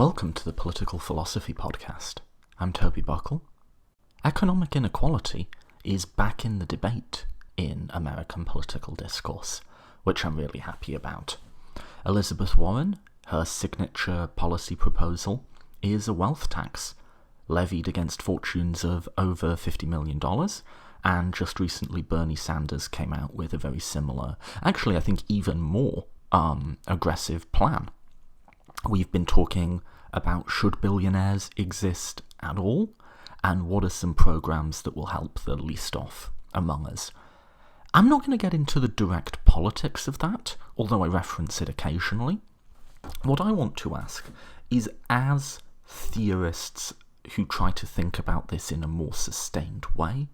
Welcome to the Political Philosophy Podcast. I'm Toby Buckle. Economic inequality is back in the debate in American political discourse, which I'm really happy about. Elizabeth Warren, her signature policy proposal is a wealth tax levied against fortunes of over $50 million, and just recently Bernie Sanders came out with a very similar, actually I think even more aggressive plan. We've been talking about should billionaires exist at all, and what are some programs that will help the least off among us. I'm not going to get into the direct politics of that, although I reference it occasionally. What I want to ask is, as theorists who try to think about this in a more sustained way,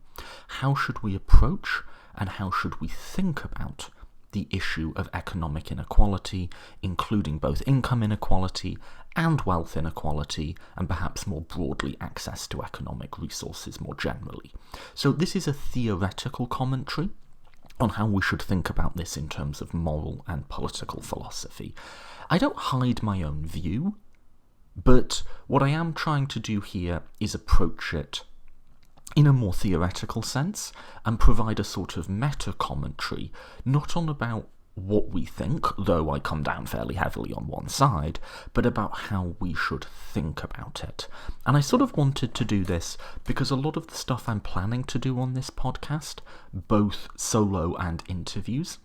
how should we approach and how should we think about the issue of economic inequality, including both income inequality and wealth inequality, and perhaps more broadly access to economic resources more generally. So this is a theoretical commentary on how we should think about this in terms of moral and political philosophy. I don't hide my own view, but what I am trying to do here is approach it in a more theoretical sense and provide a sort of meta-commentary, not on about what we think, though I come down fairly heavily on one side, but about how we should think about it. And I sort of wanted to do this because a lot of the stuff I'm planning to do on this podcast, both solo and interviews,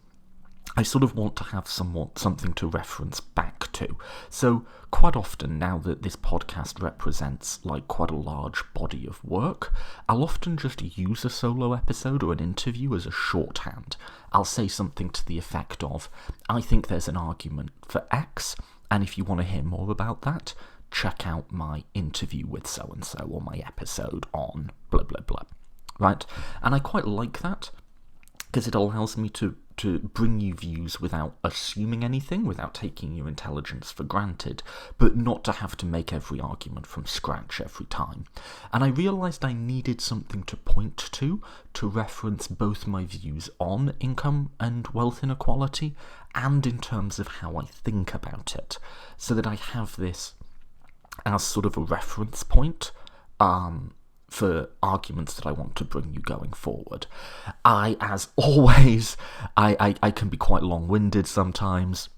I sort of want to have something to reference back to. So quite often, now that this podcast represents like quite a large body of work, I'll often just use a solo episode or an interview as a shorthand. I'll say something to the effect of, I think there's an argument for X, and if you want to hear more about that, check out my interview with so-and-so or my episode on blah blah blah. Right? And I quite like that, because it allows me to bring you views without assuming anything, without taking your intelligence for granted, but not to have to make every argument from scratch every time. And I realised I needed something to point to reference both my views on income and wealth inequality, and in terms of how I think about it, so that I have this as sort of a reference point for arguments that I want to bring you going forward. As always, I can be quite long-winded sometimes.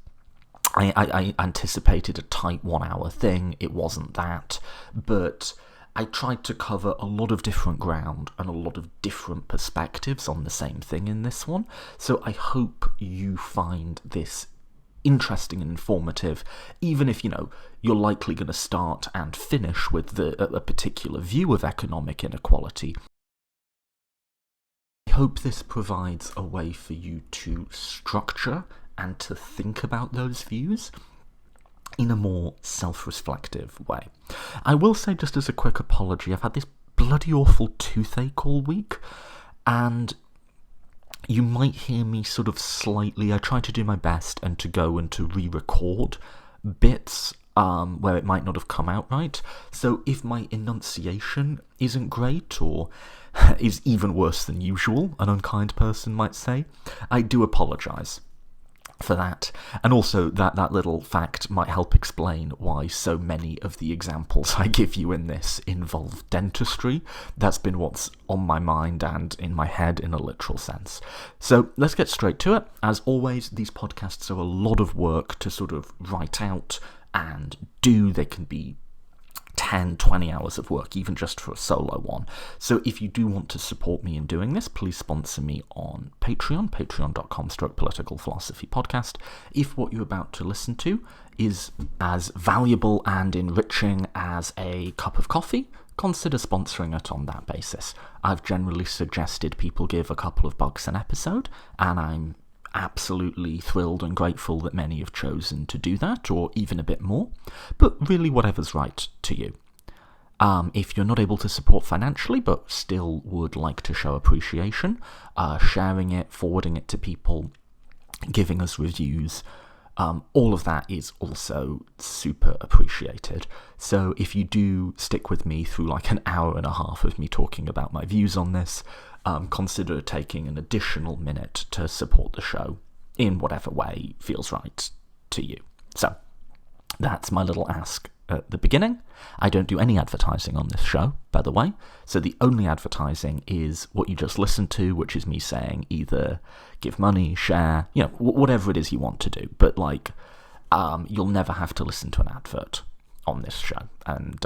I anticipated a tight 1 hour thing. It wasn't that, but I tried to cover a lot of different ground and a lot of different perspectives on the same thing in this one. So I hope you find this interesting and informative, even if, you're likely going to start and finish with a particular view of economic inequality. I hope this provides a way for you to structure and to think about those views in a more self-reflective way. I will say, just as a quick apology, I've had this bloody awful toothache all week, and you might hear me sort of slightly, I try to do my best and to go and to re-record bits where it might not have come out right. So if my enunciation isn't great, or is even worse than usual, an unkind person might say, I do apologise for that. And also that little fact might help explain why so many of the examples I give you in this involve dentistry. That's been what's on my mind and in my head in a literal sense. So let's get straight to it. As always, these podcasts are a lot of work to sort of write out and do. They can be 10, 20 hours of work, even just for a solo one. So if you do want to support me in doing this, please sponsor me on Patreon, patreon.com/political philosophy podcast. If what you're about to listen to is as valuable and enriching as a cup of coffee, consider sponsoring it on that basis. I've generally suggested people give a couple of bucks an episode, and I'm absolutely thrilled and grateful that many have chosen to do that, or even a bit more, but really whatever's right to you. If you're not able to support financially but still would like to show appreciation, sharing it, forwarding it to people, giving us reviews, all of that is also super appreciated. So if you do stick with me through like an hour and a half of me talking about my views on this, consider taking an additional minute to support the show in whatever way feels right to you. So that's my little ask at the beginning, I don't do any advertising on this show, by the way, so the only advertising is what you just listened to, which is me saying either give money, share, whatever it is you want to do, but you'll never have to listen to an advert on this show, and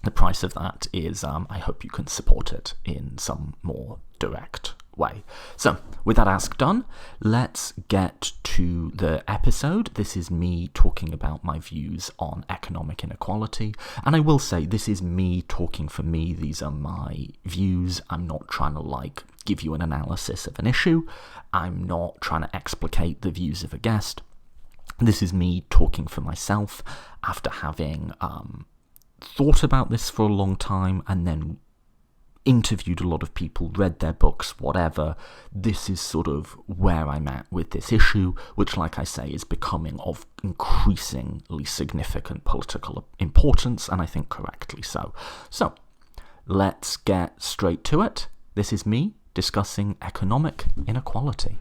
the price of that is I hope you can support it in some more direct way. So, with that ask done, let's get to the episode. This is me talking about my views on economic inequality, and I will say this is me talking for me. These are my views. I'm not trying to give you an analysis of an issue. I'm not trying to explicate the views of a guest. This is me talking for myself after having thought about this for a long time and then interviewed a lot of people, read their books, whatever. This is sort of where I'm at with this issue, which, like I say, is becoming of increasingly significant political importance, and I think correctly so. So, let's get straight to it. This is me discussing economic inequality.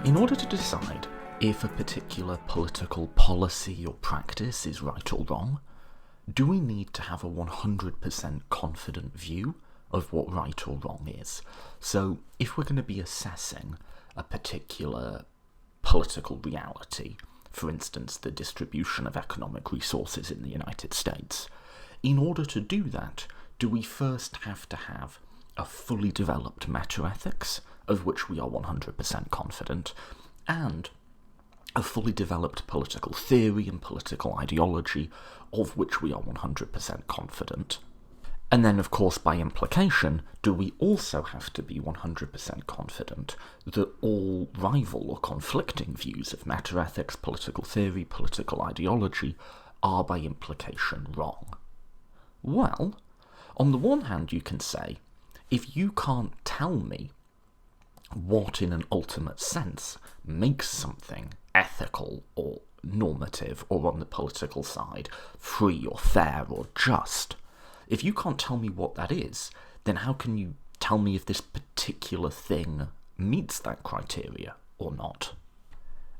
In order to decide if a particular political policy or practice is right or wrong, do we need to have a 100% confident view of what right or wrong is? So, if we're going to be assessing a particular political reality, for instance, the distribution of economic resources in the United States, in order to do that, do we first have to have a fully developed meta-ethics, of which we are 100% confident, and a fully developed political theory and political ideology, of which we are 100% confident? And then, of course, by implication, do we also have to be 100% confident that all rival or conflicting views of meta-ethics, political theory, political ideology are by implication wrong? Well, on the one hand, you can say, if you can't tell me what in an ultimate sense makes something ethical or normative or on the political side free or fair or just, if you can't tell me what that is, then how can you tell me if this particular thing meets that criteria or not?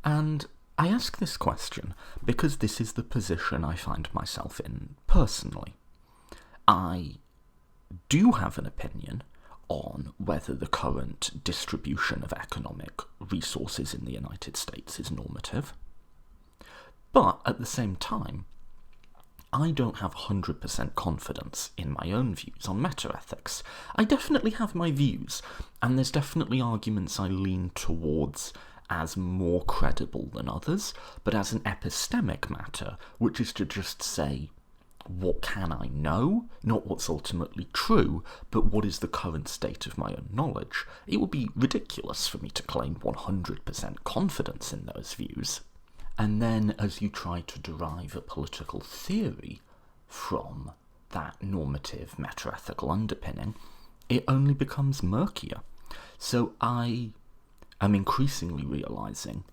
And I ask this question because this is the position I find myself in personally. I do have an opinion on whether the current distribution of economic resources in the United States is normative. But at the same time, I don't have 100% confidence in my own views on meta-ethics. I definitely have my views, and there's definitely arguments I lean towards as more credible than others, but as an epistemic matter, which is to just say, what can I know? Not what's ultimately true, but what is the current state of my own knowledge. It would be ridiculous for me to claim 100% confidence in those views. And then, as you try to derive a political theory from that normative meta-ethical underpinning, it only becomes murkier. So I am increasingly realising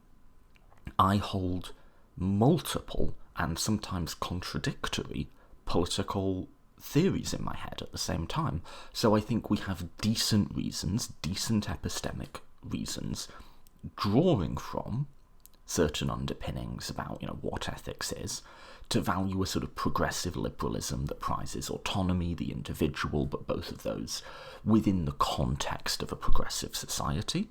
I hold multiple and sometimes contradictory political theories in my head at the same time. So I think we have decent reasons, decent epistemic reasons, drawing from certain underpinnings about, what ethics is, to value a sort of progressive liberalism that prizes autonomy, the individual, but both of those within the context of a progressive society.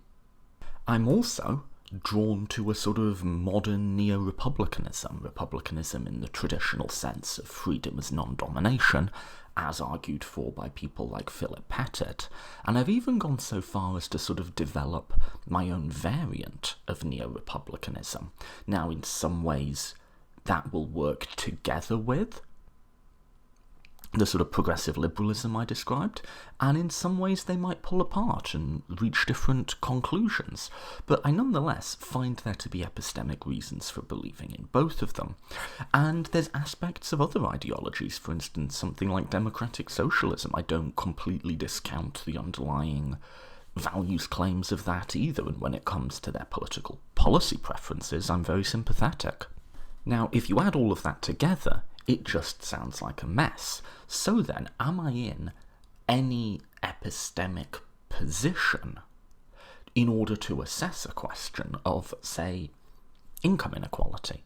I'm also drawn to a sort of modern neo-republicanism, republicanism in the traditional sense of freedom as non-domination, as argued for by people like Philip Pettit, and I've even gone so far as to sort of develop my own variant of neo-republicanism. Now, in some ways, that will work together with the sort of progressive liberalism I described, and in some ways they might pull apart and reach different conclusions. But I nonetheless find there to be epistemic reasons for believing in both of them. And there's aspects of other ideologies, for instance, something like democratic socialism. I don't completely discount the underlying values claims of that either, and when it comes to their political policy preferences, I'm very sympathetic. Now, if you add all of that together, it just sounds like a mess. So then, am I in any epistemic position in order to assess a question of, say, income inequality?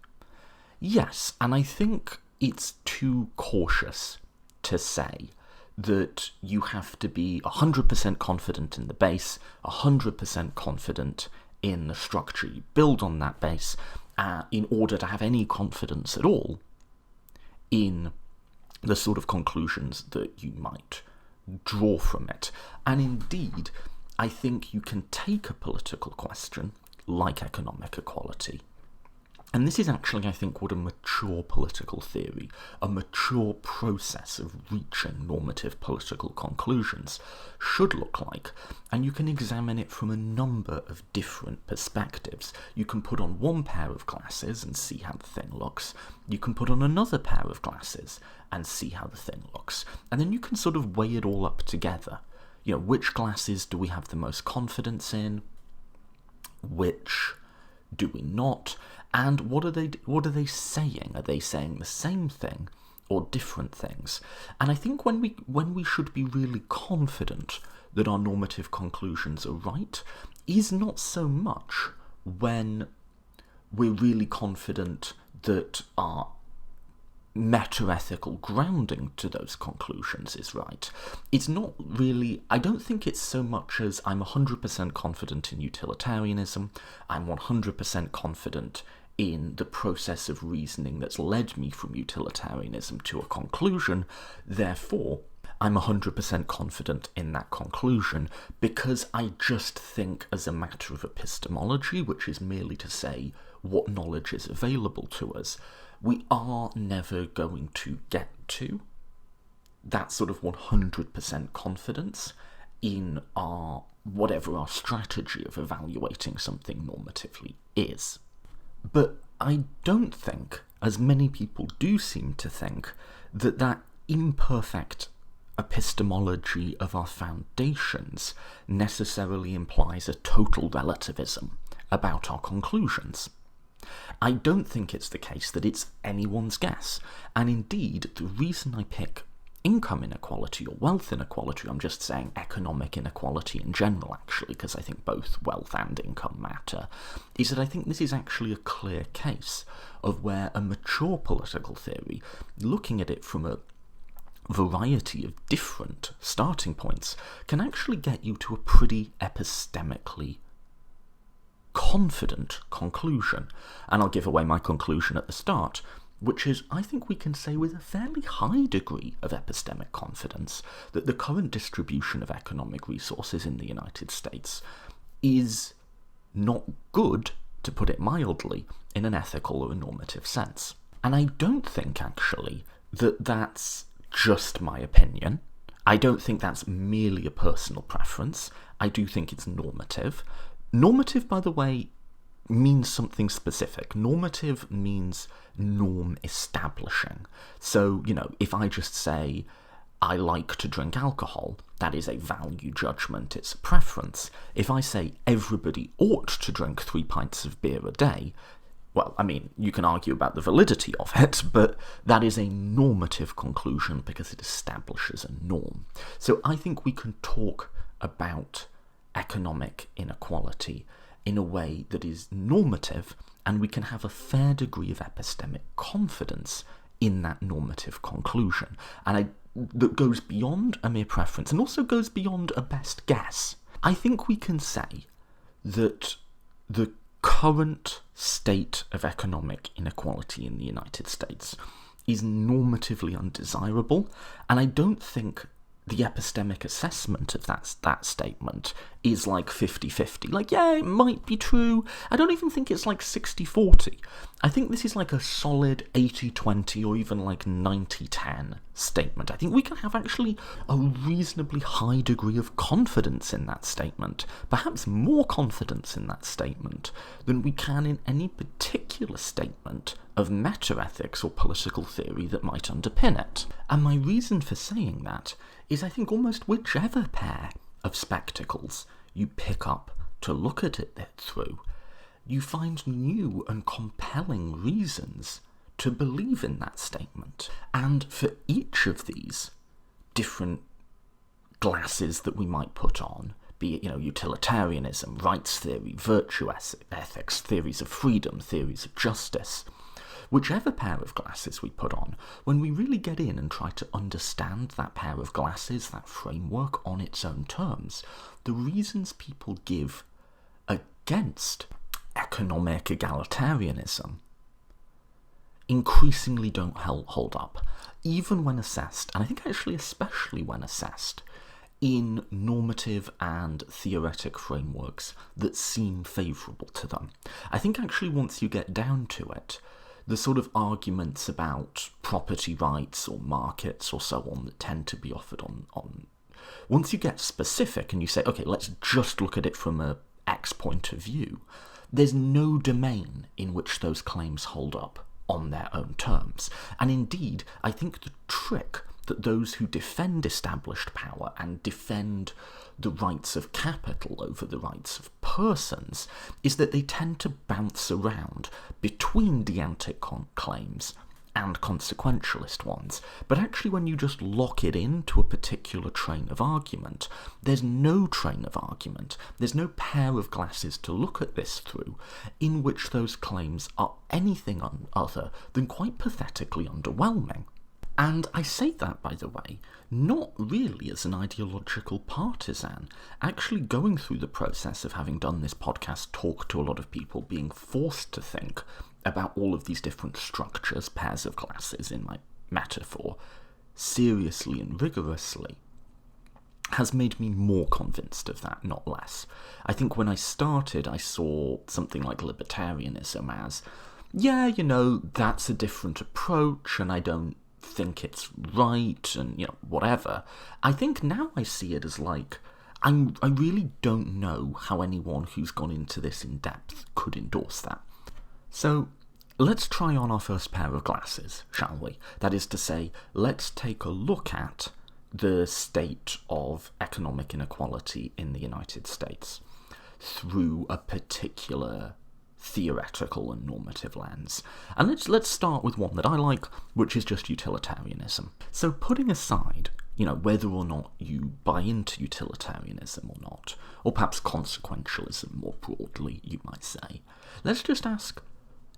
Yes, and I think it's too cautious to say that you have to be 100% confident in the base, 100% confident in the structure you build on that base, in order to have any confidence at all in the sort of conclusions that you might draw from it. And indeed, I think you can take a political question like economic equality, and this is actually, I think, what a mature political theory, a mature process of reaching normative political conclusions should look like, and you can examine it from a number of different perspectives. You can put on one pair of glasses and see how the thing looks. You can put on another pair of glasses and see how the thing looks. And then you can sort of weigh it all up together. You know, which glasses do we have the most confidence in? Which do we not? And what are they saying? Are they saying the same thing or different things? And I think when we should be really confident that our normative conclusions are right is not so much when we're really confident that our meta-ethical grounding to those conclusions is right. It's not really, I don't think it's so much as I'm 100% confident in utilitarianism, I'm 100% confident in the process of reasoning that's led me from utilitarianism to a conclusion, therefore I'm 100% confident in that conclusion, because I just think as a matter of epistemology, which is merely to say what knowledge is available to us, we are never going to get to that sort of 100% confidence in whatever our strategy of evaluating something normatively is. But I don't think, as many people do seem to think, that imperfect epistemology of our foundations necessarily implies a total relativism about our conclusions. I don't think it's the case that it's anyone's guess, and indeed the reason I pick income inequality or wealth inequality, I'm just saying economic inequality in general actually, because I think both wealth and income matter, is that I think this is actually a clear case of where a mature political theory, looking at it from a variety of different starting points, can actually get you to a pretty epistemically confident conclusion. And I'll give away my conclusion at the start, which is, I think we can say with a fairly high degree of epistemic confidence that the current distribution of economic resources in the United States is not good, to put it mildly, in an ethical or a normative sense. And I don't think, actually, that that's just my opinion. I don't think that's merely a personal preference. I do think it's normative. Normative, by the way, means something specific. Normative means norm establishing. So, if I just say, I like to drink alcohol, that is a value judgment, it's a preference. If I say everybody ought to drink 3 pints of beer a day, well, I mean, you can argue about the validity of it, but that is a normative conclusion because it establishes a norm. So I think we can talk about economic inequality in a way that is normative, and we can have a fair degree of epistemic confidence in that normative conclusion. And that goes beyond a mere preference, and also goes beyond a best guess. I think we can say that the current state of economic inequality in the United States is normatively undesirable, and I don't think the epistemic assessment of that statement is like 50-50. Like, yeah, it might be true. I don't even think it's like 60-40. I think this is like a solid 80-20 or even like 90-10 statement. I think we can have actually a reasonably high degree of confidence in that statement, perhaps more confidence in that statement than we can in any particular statement of meta-ethics or political theory that might underpin it. And my reason for saying that is I think almost whichever pair of spectacles you pick up to look at it through, you find new and compelling reasons to believe in that statement. And for each of these different glasses that we might put on, be it, utilitarianism, rights theory, virtue ethics, theories of freedom, theories of justice, whichever pair of glasses we put on, when we really get in and try to understand that pair of glasses, that framework on its own terms, the reasons people give against economic egalitarianism increasingly don't hold up, even when assessed, and I think actually especially when assessed, in normative and theoretic frameworks that seem favourable to them. I think actually once you get down to it, the sort of arguments about property rights or markets or so on that tend to be offered on once you get specific and you say, okay, let's just look at it from a X point of view, there's no domain in which those claims hold up on their own terms. And indeed, I think the trick that those who defend established power and defend the rights of capital over the rights of persons is that they tend to bounce around between deontic claims and consequentialist ones. But actually when you just lock it into a particular train of argument, there's no train of argument, there's no pair of glasses to look at this through in which those claims are anything other than quite pathetically underwhelming. And I say that, by the way, not really as an ideological partisan. Actually going through the process of having done this podcast, talk to a lot of people, being forced to think about all of these different structures, pairs of glasses in my metaphor, seriously and rigorously, has made me more convinced of that, not less. I think when I started, I saw something like libertarianism as, yeah, that's a different approach, and I don't think it's right, and whatever. I think now I see it as like, I really don't know how anyone who's gone into this in depth could endorse that. So let's try on our first pair of glasses, shall we? That is to say, let's take a look at the state of economic inequality in the United States through a particular theoretical and normative lens. And let's start with one that I like, which is just utilitarianism. So putting aside, whether or not you buy into utilitarianism or not, or perhaps consequentialism more broadly, you might say, let's just ask,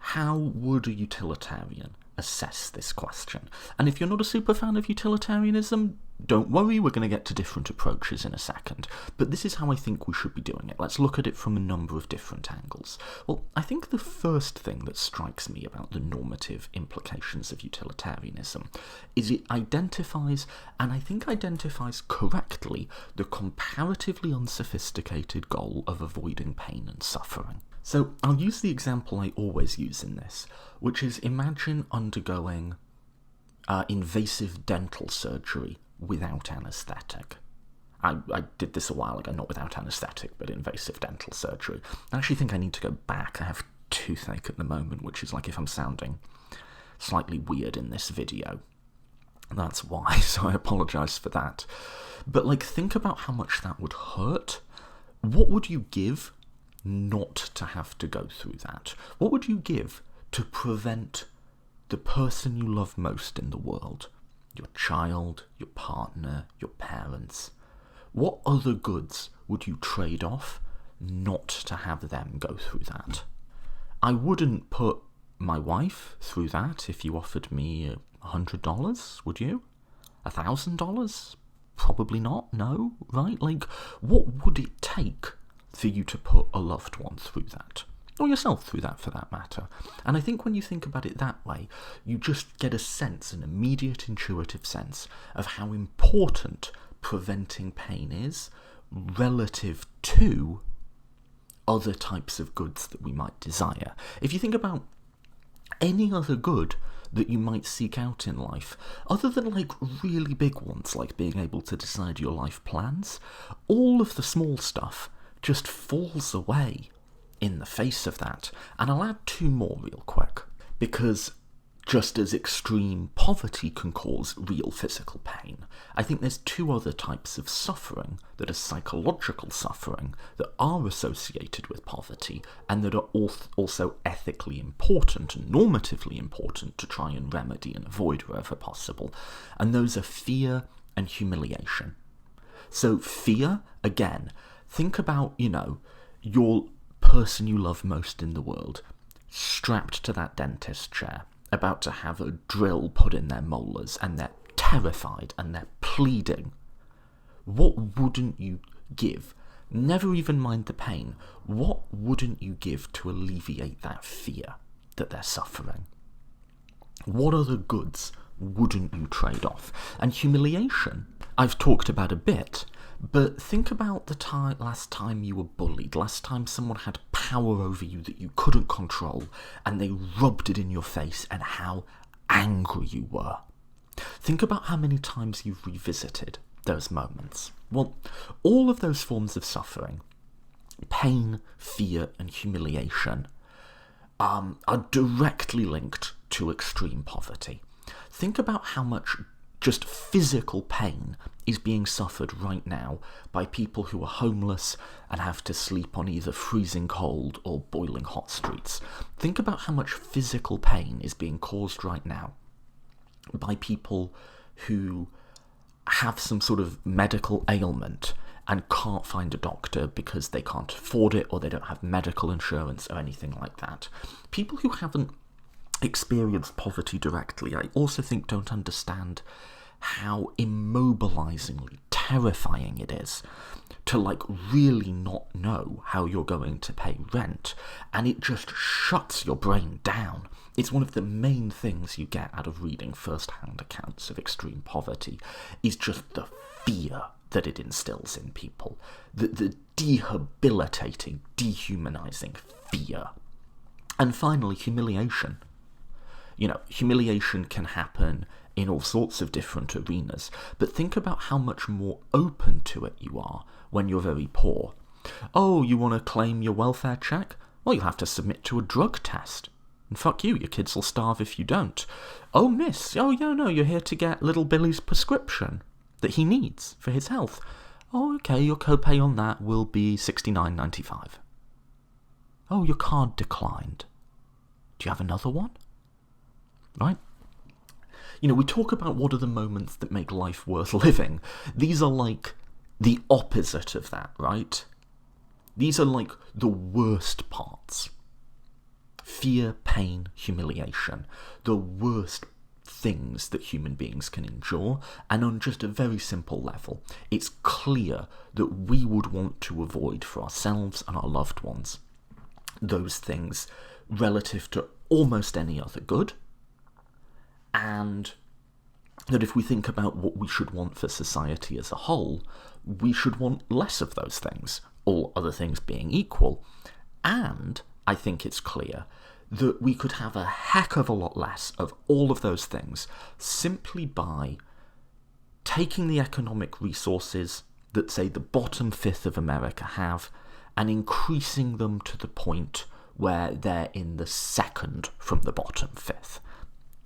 how would a utilitarian assess this question? And if you're not a super fan of utilitarianism, don't worry, we're going to get to different approaches in a second. But this is how I think we should be doing it. Let's look at it from a number of different angles. Well, I think the first thing that strikes me about the normative implications of utilitarianism is it identifies, and I think identifies correctly, the comparatively unsophisticated goal of avoiding pain and suffering. So I'll use the example I always use in this, which is imagine undergoing invasive dental surgery without anaesthetic. I did this a while ago, not without anaesthetic, but invasive dental surgery. I actually think I need to go back. I have toothache at the moment, which is like if I'm sounding slightly weird in this video. That's why, so I apologise for that. But think about how much that would hurt. What would you give not to have to go through that? What would you give to prevent the person you love most in the world, your child, your partner, your parents, what other goods would you trade off not to have them go through that? I wouldn't put my wife through that if you offered me $100, would you? $1,000? Probably not, no, right? What would it take for you to put a loved one through that? Or yourself through that, for that matter. And I think when you think about it that way, you just get a sense, an immediate intuitive sense, of how important preventing pain is relative to other types of goods that we might desire. If you think about any other good that you might seek out in life, other than like really big ones like being able to decide your life plans, all of the small stuff just falls away in the face of that. And I'll add two more real quick, because just as extreme poverty can cause real physical pain, I think there's two other types of suffering that are psychological suffering that are associated with poverty and that are also ethically important and normatively important to try and remedy and avoid wherever possible. And those are fear and humiliation. So fear, again, think about, your person you love most in the world strapped to that dentist chair, about to have a drill put in their molars, and they're terrified and they're pleading. What wouldn't you give? Never even mind the pain. What wouldn't you give to alleviate that fear that they're suffering? What other goods wouldn't you trade off? And humiliation, I've talked about a bit, but think about the last time you were bullied, last time someone had power over you that you couldn't control, and they rubbed it in your face, and how angry you were. Think about how many times you've revisited those moments. Well, all of those forms of suffering, pain, fear, and humiliation, are directly linked to extreme poverty. Think about how much just physical pain is being suffered right now by people who are homeless and have to sleep on either freezing cold or boiling hot streets. Think about how much physical pain is being caused right now by people who have some sort of medical ailment and can't find a doctor because they can't afford it or they don't have medical insurance or anything like that. People who haven't experienced poverty directly, I also think, don't understand how immobilizingly terrifying it is to really not know how you're going to pay rent, and it just shuts your brain down. It's one of the main things you get out of reading first-hand accounts of extreme poverty, is just the fear that it instills in people, the debilitating, dehumanizing fear. And finally, humiliation. Humiliation can happen in all sorts of different arenas, but think about how much more open to it you are when you're very poor. Oh, you want to claim your welfare check? Well, you'll have to submit to a drug test. And fuck you, your kids will starve if you don't. Oh, miss, oh yeah, no, you're here to get little Billy's prescription that he needs for his health. Oh, okay, your copay on that will be $69.95. Oh, your card declined. Do you have another one? Right? We talk about what are the moments that make life worth living. These are like the opposite of that, right? These are like the worst parts. Fear, pain, humiliation. The worst things that human beings can endure. And on just a very simple level, it's clear that we would want to avoid for ourselves and our loved ones those things relative to almost any other good. And that if we think about what we should want for society as a whole, we should want less of those things, all other things being equal. And I think it's clear that we could have a heck of a lot less of all of those things simply by taking the economic resources that, say, the bottom fifth of America have and increasing them to the point where they're in the second from the bottom fifth.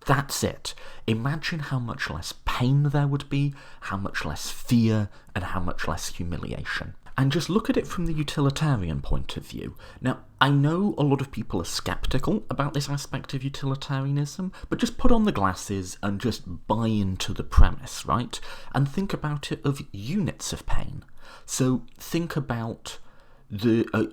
That's it. Imagine how much less pain there would be, how much less fear, and how much less humiliation. And just look at it from the utilitarian point of view. Now, I know a lot of people are skeptical about this aspect of utilitarianism, but just put on the glasses and just buy into the premise, right? And think about it of units of pain. So think about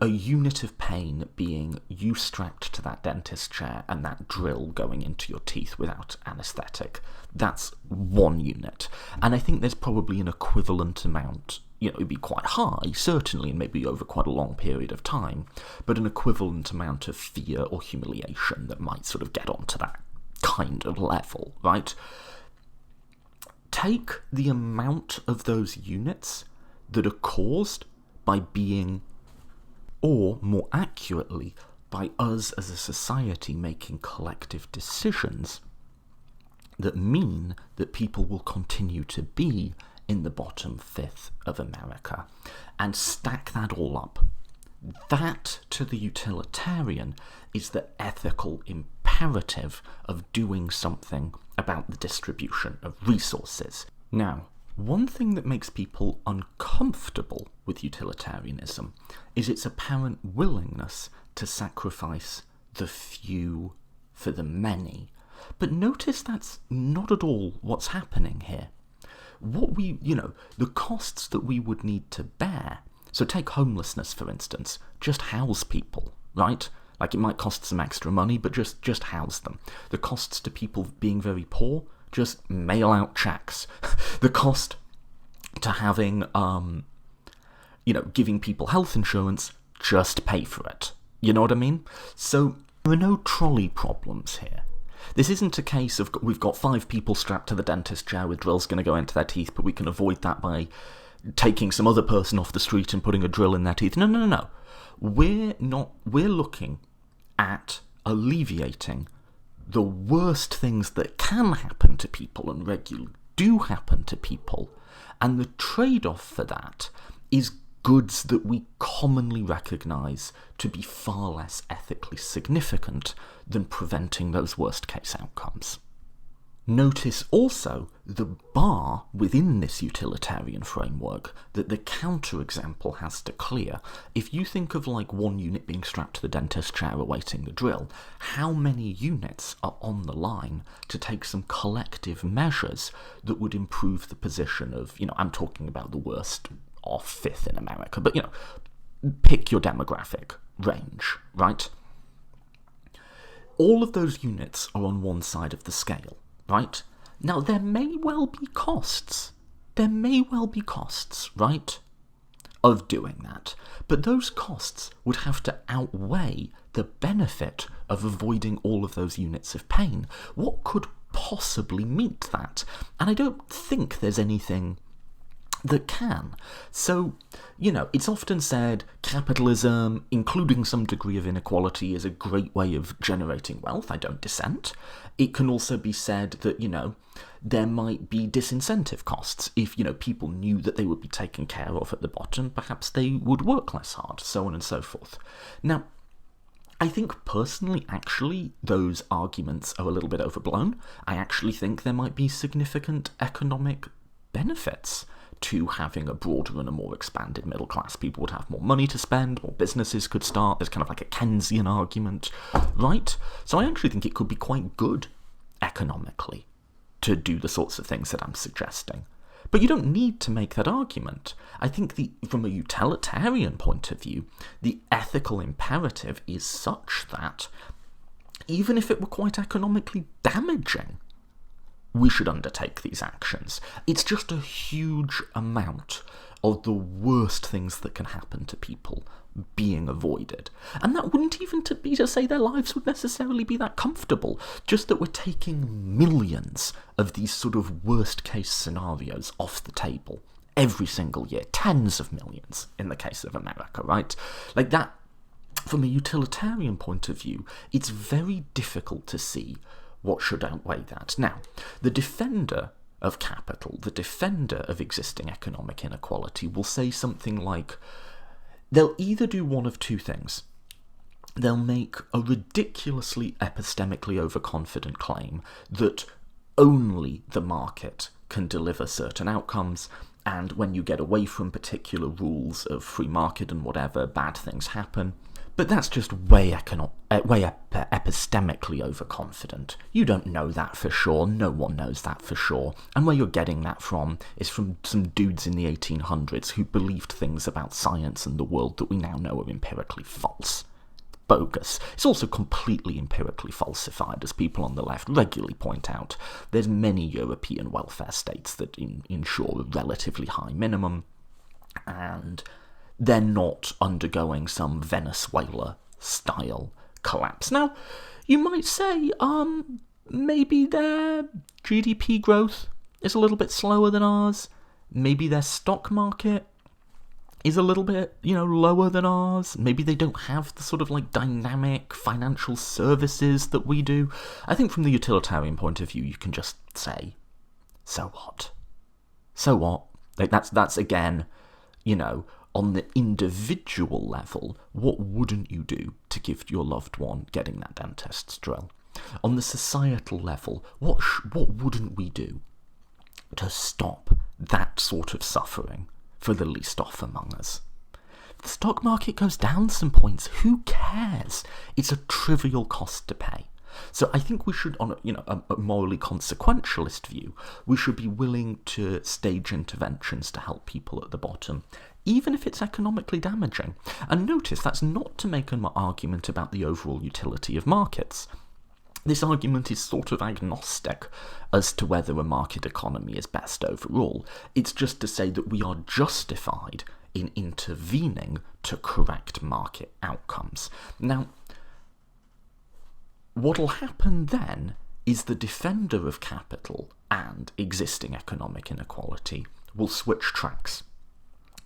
a unit of pain being you strapped to that dentist chair and that drill going into your teeth without anaesthetic. That's one unit. And I think there's probably an equivalent amount, it'd be quite high, certainly, and maybe over quite a long period of time, but an equivalent amount of fear or humiliation that might sort of get onto that kind of level, right? take the amount of those units that are caused by being, or more accurately, by us as a society making collective decisions that mean that people will continue to be in the bottom fifth of America, and stack that all up. That, to the utilitarian, is the ethical imperative of doing something about the distribution of resources. Now, one thing that makes people uncomfortable with utilitarianism is its apparent willingness to sacrifice the few for the many. But notice that's not at all what's happening here. The costs that we would need to bear. So take homelessness, for instance. Just house people, right? Like, it might cost some extra money, but just house them. The costs to people being very poor, just mail out checks. The cost to having, giving people health insurance, just pay for it. You know what I mean? So there are no trolley problems here. This isn't a case of we've got 5 people strapped to the dentist chair with drills going to go into their teeth, but we can avoid that by taking some other person off the street and putting a drill in their teeth. No. We're looking at alleviating the worst things that can happen to people and regularly do happen to people, and the trade-off for that is goods that we commonly recognise to be far less ethically significant than preventing those worst-case outcomes. Notice also the bar within this utilitarian framework that the counterexample has to clear. If you think of like one unit being strapped to the dentist chair awaiting the drill, how many units are on the line to take some collective measures that would improve the position of, I'm talking about the worst off fifth in America, but pick your demographic range, right? All of those units are on one side of the scale. Right? Now, there may well be costs. Right, of doing that. But those costs would have to outweigh the benefit of avoiding all of those units of pain. What could possibly meet that? And I don't think there's anything that can. So, it's often said capitalism, including some degree of inequality, is a great way of generating wealth. I don't dissent. It can also be said that, there might be disincentive costs. If, people knew that they would be taken care of at the bottom, perhaps they would work less hard, so on and so forth. Now, I think personally, actually, those arguments are a little bit overblown. I actually think there might be significant economic benefits to having a broader and a more expanded middle class. People would have more money to spend, more businesses could start. There's kind of like a Keynesian argument, right? So I actually think it could be quite good economically to do the sorts of things that I'm suggesting. But you don't need to make that argument. I think from a utilitarian point of view, the ethical imperative is such that even if it were quite economically damaging, we should undertake these actions. It's just a huge amount of the worst things that can happen to people being avoided. And that wouldn't even be to say their lives would necessarily be that comfortable, just that we're taking millions of these sort of worst-case scenarios off the table every single year, tens of millions in the case of America, right? Like that, from a utilitarian point of view, it's very difficult to see what should outweigh that. Now, the defender of capital, the defender of existing economic inequality, will say something like, they'll either do one of two things. They'll make a ridiculously epistemically overconfident claim that only the market can deliver certain outcomes, and when you get away from particular rules of free market and whatever, bad things happen. But that's just way epistemically overconfident. You don't know that for sure, no one knows that for sure, and where you're getting that from is from some dudes in the 1800s who believed things about science and the world that we now know are empirically false. Bogus. It's also completely empirically falsified, as people on the left regularly point out. There's many European welfare states that ensure a relatively high minimum, and they're not undergoing some Venezuela-style collapse. Now, you might say, maybe their GDP growth is a little bit slower than ours. Maybe their stock market is a little bit, lower than ours. Maybe they don't have the sort of dynamic financial services that we do. I think from the utilitarian point of view, you can just say, so what? So what? That's again, on the individual level, what wouldn't you do to give your loved one getting that dentist's drill? On the societal level, what wouldn't we do to stop that sort of suffering for the least off among us? If the stock market goes down some points, who cares? It's a trivial cost to pay. So I think we should, on a morally consequentialist view, we should be willing to stage interventions to help people at the bottom, even if it's economically damaging. And notice, that's not to make an argument about the overall utility of markets. This argument is sort of agnostic as to whether a market economy is best overall. It's just to say that we are justified in intervening to correct market outcomes. Now, what'll happen then is the defender of capital and existing economic inequality will switch tracks.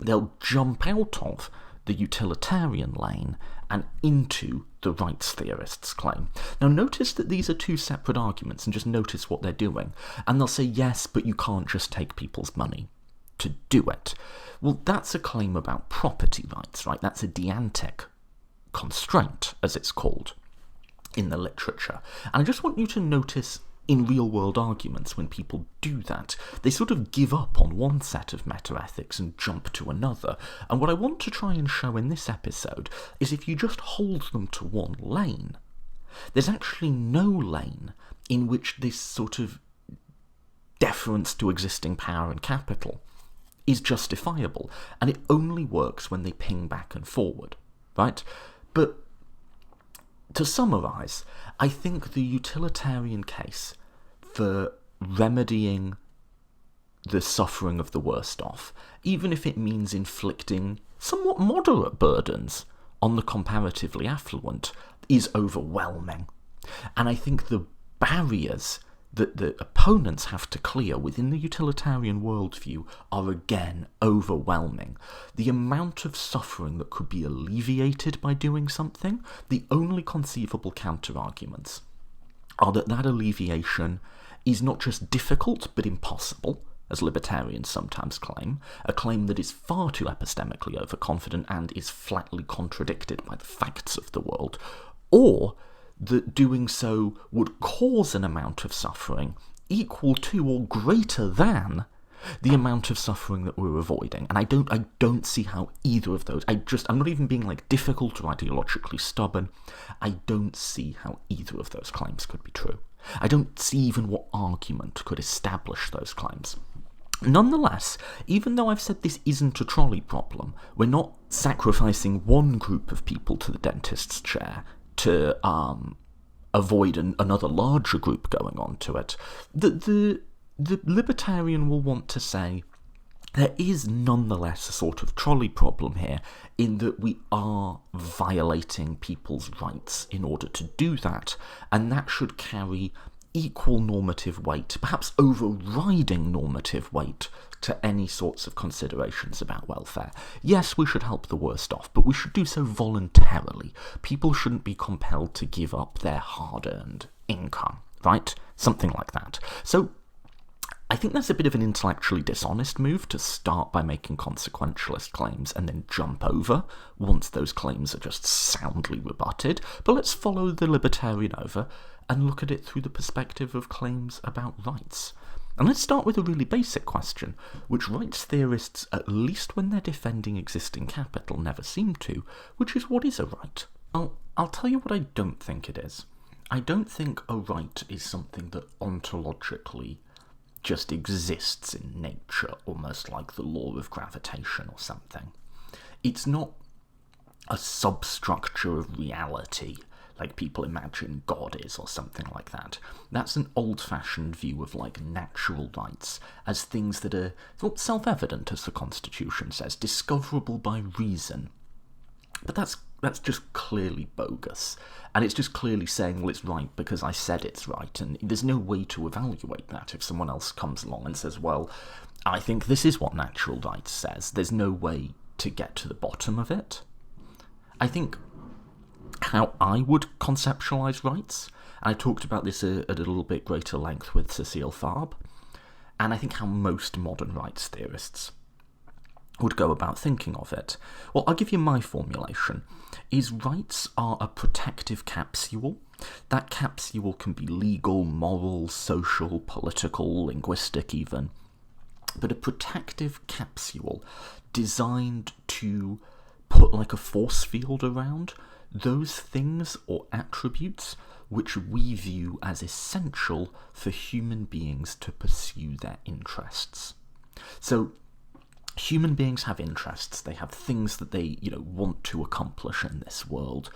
They'll jump out of the utilitarian lane and into the rights theorists' claim. Now notice that these are two separate arguments, and just notice what they're doing. And they'll say, yes, but you can't just take people's money to do it. Well, that's a claim about property rights, right? That's a deantic constraint, as it's called in the literature. And I just want you to notice in real-world arguments, when people do that, they sort of give up on one set of meta-ethics and jump to another. And what I want to try and show in this episode is if you just hold them to one lane, there's actually no lane in which this sort of deference to existing power and capital is justifiable, and it only works when they ping back and forward, right? But to summarise, I think the utilitarian case for remedying the suffering of the worst off, even if it means inflicting somewhat moderate burdens on the comparatively affluent, is overwhelming. And I think the barriers that the opponents have to clear within the utilitarian worldview are again overwhelming. The amount of suffering that could be alleviated by doing something, the only conceivable counter-arguments are that alleviation is not just difficult but impossible, as libertarians sometimes claim, a claim that is far too epistemically overconfident and is flatly contradicted by the facts of the world, or that doing so would cause an amount of suffering equal to or greater than the amount of suffering that we're avoiding. And I don't see how either of those, I'm not even being difficult or ideologically stubborn, I don't see how either of those claims could be true. I don't see even what argument could establish those claims. Nonetheless, even though I've said this isn't a trolley problem, we're not sacrificing one group of people to the dentist's chair to avoid another larger group going on to it. The libertarian will want to say there is nonetheless a sort of trolley problem here, in that we are violating people's rights in order to do that, and that should carry equal normative weight, perhaps overriding normative weight, to any sorts of considerations about welfare. Yes, we should help the worst off, but we should do so voluntarily. People shouldn't be compelled to give up their hard-earned income, right? Something like that. So I think that's a bit of an intellectually dishonest move to start by making consequentialist claims and then jump over once those claims are just soundly rebutted. But let's follow the libertarian over and look at it through the perspective of claims about rights. And let's start with a really basic question, which rights theorists, at least when they're defending existing capital, never seem to, which is, what is a right? I'll tell you what I don't think it is. I don't think a right is something that ontologically just exists in nature, almost like the law of gravitation or something. It's not a substructure of reality, like people imagine God is, or something like that. That's an old-fashioned view of natural rights as things that are self-evident, as the Constitution says, discoverable by reason. But that's just clearly bogus. And it's just clearly saying, well, it's right because I said it's right. And there's no way to evaluate that if someone else comes along and says, well, I think this is what natural rights says. There's no way to get to the bottom of it. I think how I would conceptualise rights, and I talked about this at a little bit greater length with Cecile Farb, and I think how most modern rights theorists would go about thinking of it. Well, I'll give you my formulation, is rights are a protective capsule. That capsule can be legal, moral, social, political, linguistic even, but a protective capsule designed to put like a force field around those things or attributes which we view as essential for human beings to pursue their interests. So human beings have interests, they have things that they, want to accomplish in this world,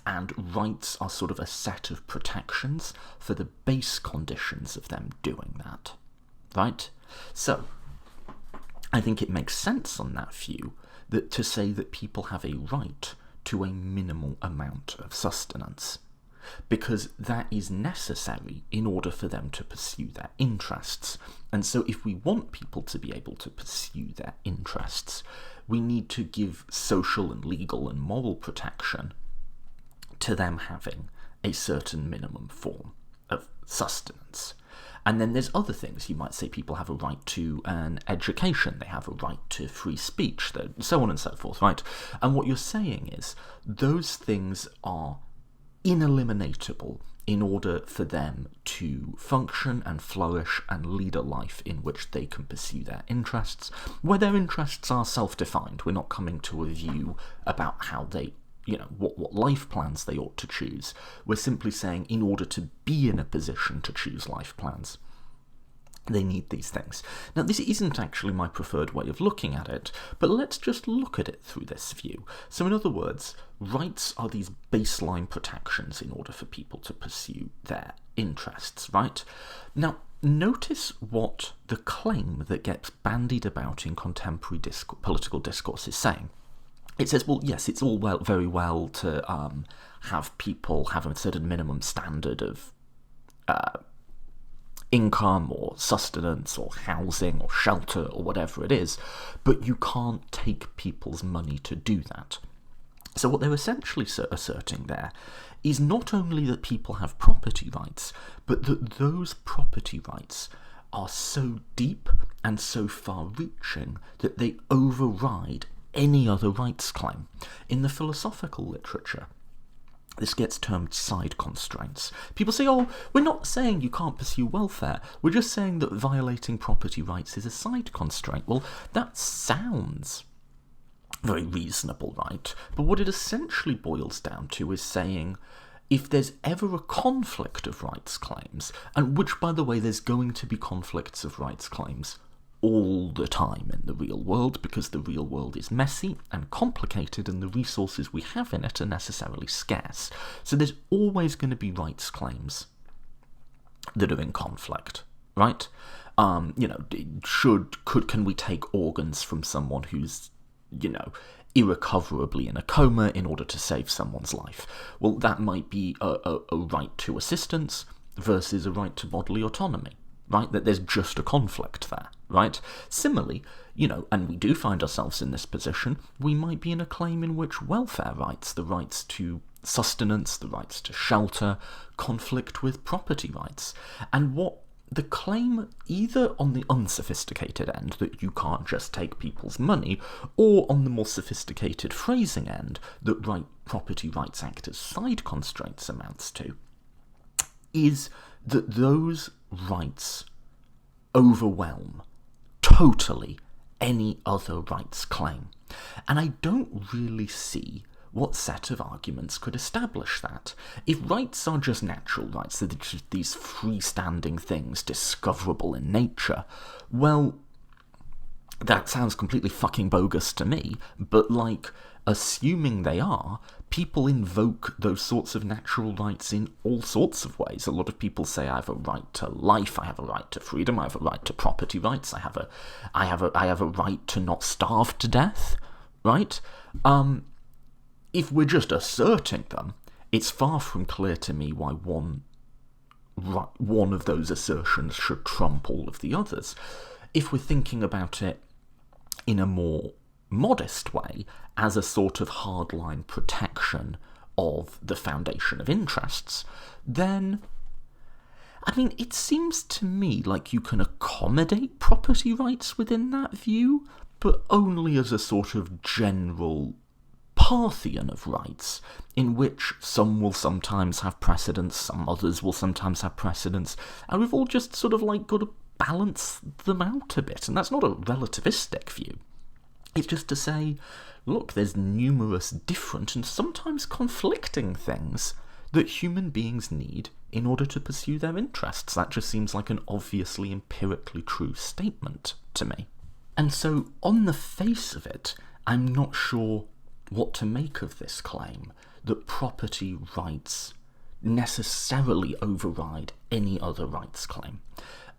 and rights are sort of a set of protections for the base conditions of them doing that, right? So I think it makes sense on that view that to say that people have a right to a minimal amount of sustenance, because that is necessary in order for them to pursue their interests. And so if we want people to be able to pursue their interests, we need to give social and legal and moral protection to them having a certain minimum form of sustenance. And then there's other things. You might say people have a right to an education, they have a right to free speech, so on and so forth, right? And what you're saying is those things are ineliminatable in order for them to function and flourish and lead a life in which they can pursue their interests, where their interests are self-defined. We're not coming to a view about how they, what life plans they ought to choose. We're simply saying in order to be in a position to choose life plans, they need these things. Now, this isn't actually my preferred way of looking at it, but let's just look at it through this view. So in other words, rights are these baseline protections in order for people to pursue their interests, right? Now, notice what the claim that gets bandied about in contemporary political discourse is saying. It says, well, yes, it's all very well to have people have a certain minimum standard of income or sustenance or housing or shelter or whatever it is, but you can't take people's money to do that. So what they're essentially asserting there is not only that people have property rights, but that those property rights are so deep and so far-reaching that they override any other rights claim. In the philosophical literature, this gets termed side constraints. People say, oh, we're not saying you can't pursue welfare, we're just saying that violating property rights is a side constraint. Well, that sounds very reasonable, right? But what it essentially boils down to is saying, if there's ever a conflict of rights claims, and which, by the way, there's going to be conflicts of rights claims all the time in the real world, because the real world is messy and complicated and the resources we have in it are necessarily scarce. So there's always going to be rights claims that are in conflict, right? Can we take organs from someone who's, irrecoverably in a coma in order to save someone's life? Well, that might be a right to assistance versus a right to bodily autonomy, right? That there's just a conflict there, right? Similarly, and we do find ourselves in this position, we might be in a claim in which welfare rights, the rights to sustenance, the rights to shelter, conflict with property rights. And what the claim, either on the unsophisticated end, that you can't just take people's money, or on the more sophisticated phrasing end, that property rights act as side constraints amounts to, is that those rights overwhelm totally any other rights claim. And I don't really see what set of arguments could establish that. If rights are just natural rights, they're just these freestanding things discoverable in nature, well, that sounds completely fucking bogus to me, but assuming they are, people invoke those sorts of natural rights in all sorts of ways. A lot of people say, I have a right to life, I have a right to freedom, I have a right to property rights, I have a right to not starve to death, right? if we're just asserting them, it's far from clear to me why one of those assertions should trump all of the others. If we're thinking about it in a more modest way, as a sort of hardline protection of the foundation of interests, then, I mean, it seems to me like you can accommodate property rights within that view, but only as a sort of general pantheon of rights, in which some will sometimes have precedence, some others will sometimes have precedence, and we've all just sort of like got to balance them out a bit. And that's not a relativistic view. It's just to say, look, there's numerous different and sometimes conflicting things that human beings need in order to pursue their interests. That just seems like an obviously empirically true statement to me. And so, on the face of it, I'm not sure what to make of this claim that property rights necessarily override any other rights claim.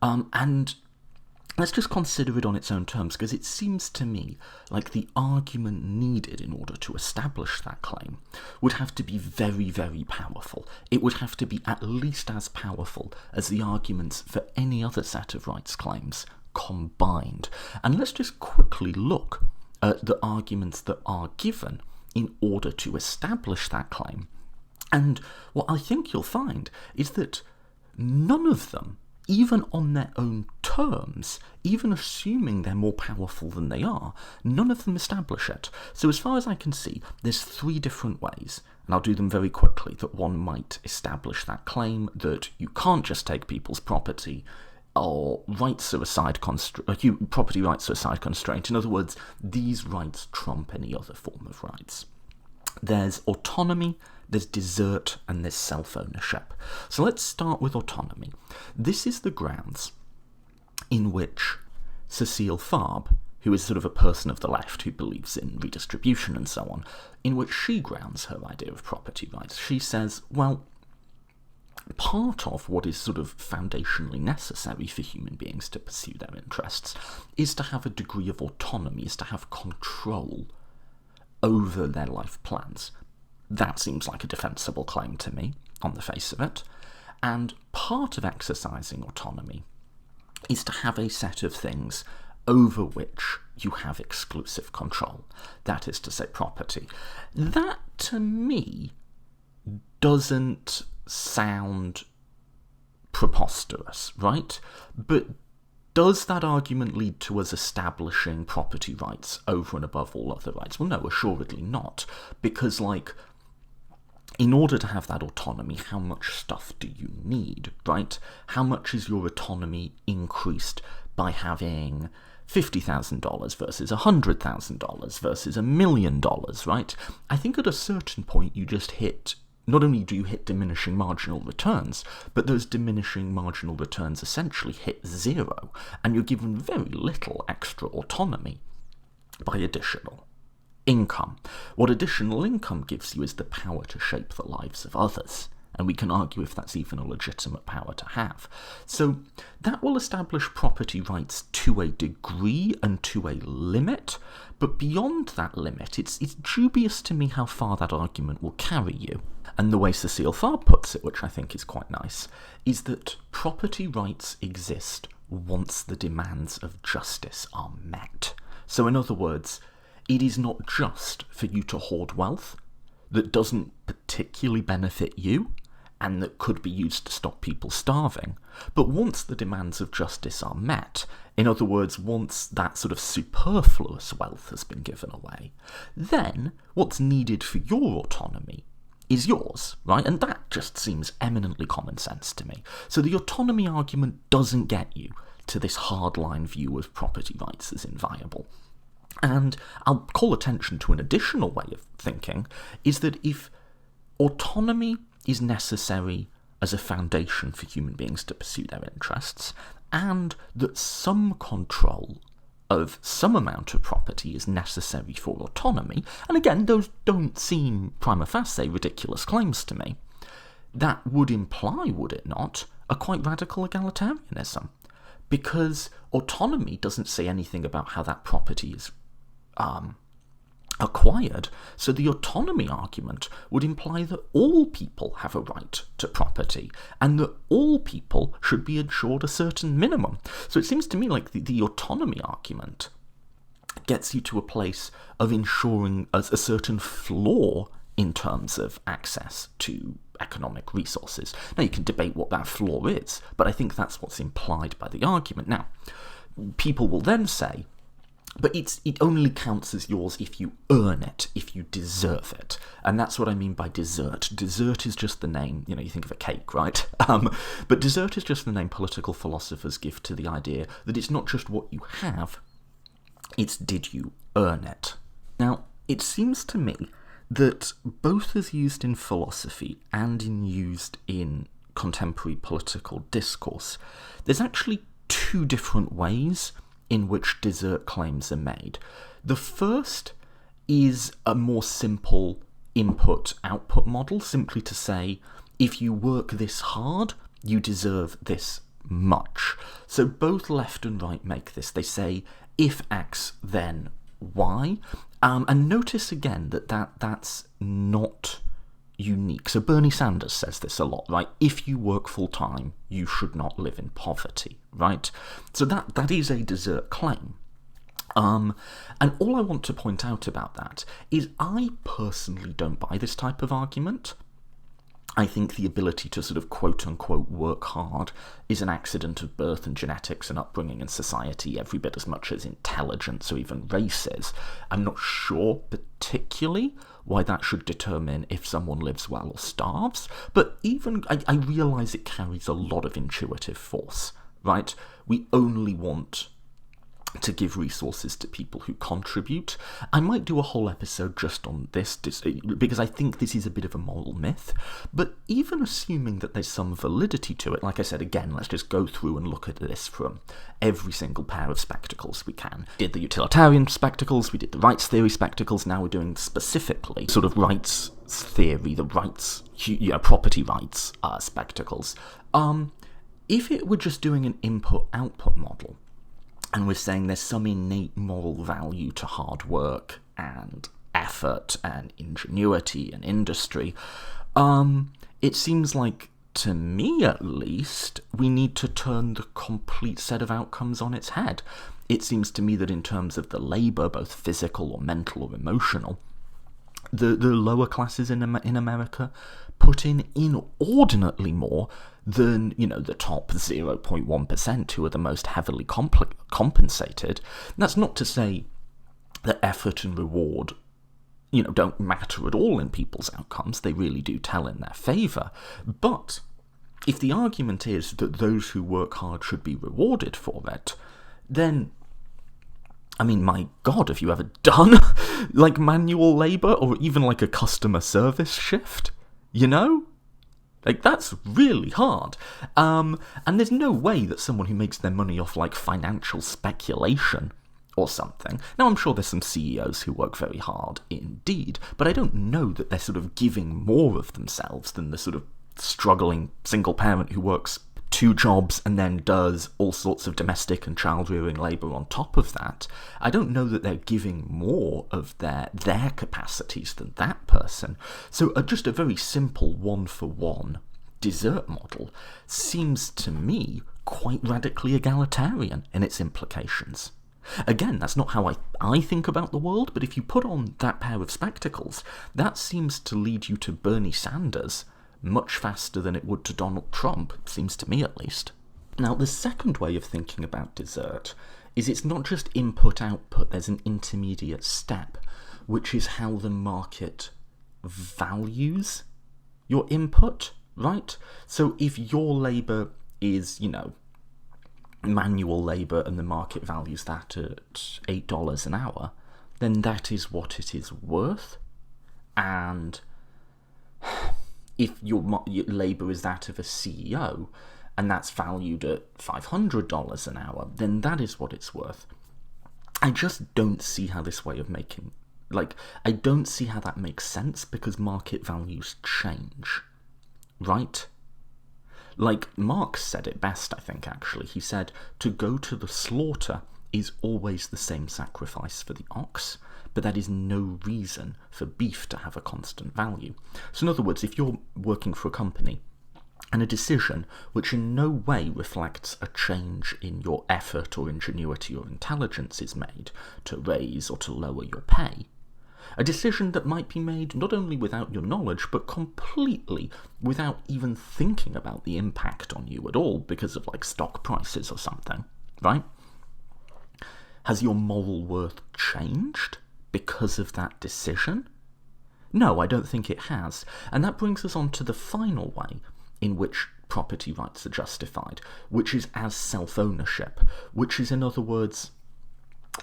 And let's just consider it on its own terms, because it seems to me like the argument needed in order to establish that claim would have to be very, very powerful. It would have to be at least as powerful as the arguments for any other set of rights claims combined. And let's just quickly look at the arguments that are given in order to establish that claim. And what I think you'll find is that none of them, even on their own terms, even assuming they're more powerful than they are, none of them establish it. So as far as I can see, there's three different ways, and I'll do them very quickly, that one might establish that claim that you can't just take people's property, or rights are a side property rights are a side constraint. In other words, these rights trump any other form of rights. There's autonomy, there's desert, and there's self-ownership. So let's start with autonomy. This is the grounds in which Cecile Fabre, who is sort of a person of the left who believes in redistribution and so on, in which she grounds her idea of property rights. She says, well, part of what is sort of foundationally necessary for human beings to pursue their interests is to have a degree of autonomy, is to have control over their life plans. That seems like a defensible claim to me, on the face of it. And part of exercising autonomy is to have a set of things over which you have exclusive control. That is to say, property. That, to me, doesn't sound preposterous, right? But does that argument lead to us establishing property rights over and above all other rights? Well, no, assuredly not. Because, like, in order to have that autonomy, how much stuff do you need, right? How much is your autonomy increased by having $50,000 versus $100,000 versus $1 million, right? I think at a certain point you just hit, not only do you hit diminishing marginal returns, but those diminishing marginal returns essentially hit zero, and you're given very little extra autonomy by additional income. What additional income gives you is the power to shape the lives of others, and we can argue if that's even a legitimate power to have. So that will establish property rights to a degree and to a limit, but beyond that limit, it's dubious to me how far that argument will carry you. And the way Cecile Fabre puts it, which I think is quite nice, is that property rights exist once the demands of justice are met. So in other words, it is not just for you to hoard wealth that doesn't particularly benefit you and that could be used to stop people starving, but once the demands of justice are met, in other words, once that sort of superfluous wealth has been given away, then what's needed for your autonomy is yours, right? And that just seems eminently common sense to me. So the autonomy argument doesn't get you to this hardline view of property rights as inviolable. And I'll call attention to an additional way of thinking, is that if autonomy is necessary as a foundation for human beings to pursue their interests, and that some control of some amount of property is necessary for autonomy, and again, those don't seem prima facie ridiculous claims to me, that would imply, would it not, a quite radical egalitarianism? Because autonomy doesn't say anything about how that property is acquired. So the autonomy argument would imply that all people have a right to property and that all people should be ensured a certain minimum. So it seems to me like the autonomy argument gets you to a place of ensuring a certain floor in terms of access to economic resources. Now, you can debate what that floor is, but I think that's what's implied by the argument. Now, people will then say, but it only counts as yours if you earn it, if you deserve it. And that's what I mean by desert. Desert is just the name, you think of a cake, right? But desert is just the name political philosophers give to the idea that it's not just what you have, it's did you earn it. Now, it seems to me that both as used in philosophy and used in contemporary political discourse, there's actually two different ways in which desert claims are made. The first is a more simple input-output model, simply to say, if you work this hard, you deserve this much. So both left and right make this. They say, if X, then Y. And notice again that's not unique. So Bernie Sanders says this a lot, right? If you work full-time, you should not live in poverty, right? So that is a desert claim. And all I want to point out about that is I personally don't buy this type of argument. I think the ability to sort of quote-unquote work hard is an accident of birth and genetics and upbringing in society every bit as much as intelligence or even race is. I'm not sure particularly why that should determine if someone lives well or starves, but even I realise it carries a lot of intuitive force, right? We only want to give resources to people who contribute. I might do a whole episode just on this, because I think this is a bit of a moral myth, but even assuming that there's some validity to it, like I said, again, let's just go through and look at this from every single pair of spectacles we can. We did the utilitarian spectacles, we did the rights theory spectacles, now we're doing specifically sort of rights theory, the rights, property rights spectacles. If it were just doing an input-output model, and we're saying there's some innate moral value to hard work and effort and ingenuity and industry, it seems like, to me at least, we need to turn the complete set of outcomes on its head. It seems to me that in terms of the labour, both physical or mental or emotional, the lower classes in America put in inordinately more than, the top 0.1% who are the most heavily compensated. That's not to say that effort and reward, don't matter at all in people's outcomes. They really do tell in their favour. But if the argument is that those who work hard should be rewarded for it, then, I mean, my God, have you ever done, like, manual labour or even, like, a customer service shift? Like, that's really hard. And there's no way that someone who makes their money off, like, financial speculation or something. Now, I'm sure there's some CEOs who work very hard indeed, but I don't know that they're sort of giving more of themselves than the sort of struggling single parent who works 2 jobs and then does all sorts of domestic and child-rearing labour on top of that. I don't know that they're giving more of their capacities than that person. So just a very simple one-for-one desert model seems to me quite radically egalitarian in its implications. Again, that's not how I think about the world, but if you put on that pair of spectacles, that seems to lead you to Bernie Sanders much faster than it would to Donald Trump, seems to me at least. Now, the second way of thinking about desert is it's not just input-output, there's an intermediate step, which is how the market values your input, right? So if your labour is, manual labour and the market values that at $8 an hour, then that is what it is worth. And if your labour is that of a CEO, and that's valued at $500 an hour, then that is what it's worth. I just don't see how this way of making... I don't see how that makes sense, because market values change, right? Like, Marx said it best, I think, actually. He said, to go to the slaughter is always the same sacrifice for the ox, but that is no reason for beef to have a constant value. So in other words, if you're working for a company and a decision which in no way reflects a change in your effort or ingenuity or intelligence is made to raise or to lower your pay, a decision that might be made not only without your knowledge, but completely without even thinking about the impact on you at all because of like stock prices or something, right? Has your moral worth changed because of that decision? No, I don't think it has. And that brings us on to the final way in which property rights are justified, which is as self-ownership, which is, in other words,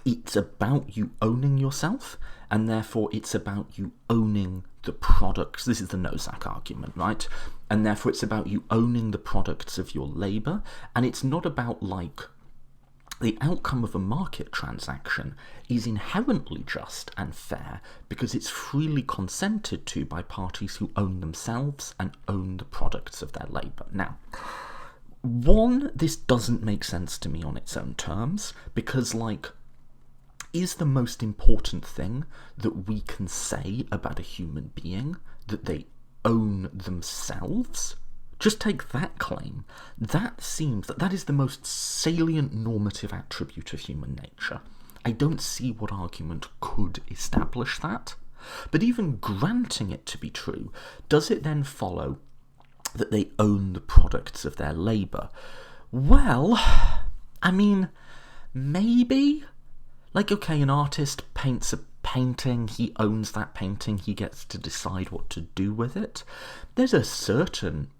it's about you owning yourself, and therefore it's about you owning the products. This is the Nozick argument, right? And therefore it's about you owning the products of your labour, and it's not about, like, the outcome of a market transaction is inherently just and fair because it's freely consented to by parties who own themselves and own the products of their labour. Now, one, this doesn't make sense to me on its own terms because, like, is the most important thing that we can say about a human being that they own themselves? Just take that claim. That seems that is the most salient normative attribute of human nature. I don't see what argument could establish that. But even granting it to be true, does it then follow that they own the products of their labour? Well, I mean, maybe. Like, okay, an artist paints a painting, he owns that painting, he gets to decide what to do with it. There's a certain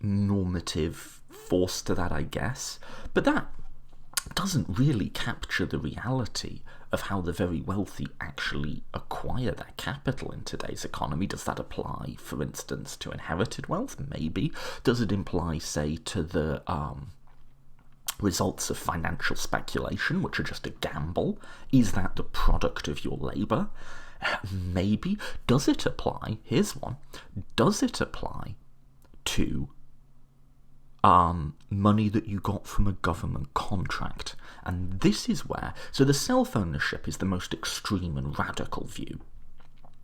normative force to that, I guess, but that doesn't really capture the reality of how the very wealthy actually acquire their capital in today's economy. Does that apply, for instance, to inherited wealth? Maybe. Does it imply, say, to the results of financial speculation, which are just a gamble? Is that the product of your labour? Maybe. Does it apply? Here's one. Does it apply to money that you got from a government contract? And this is where, so the self-ownership is the most extreme and radical view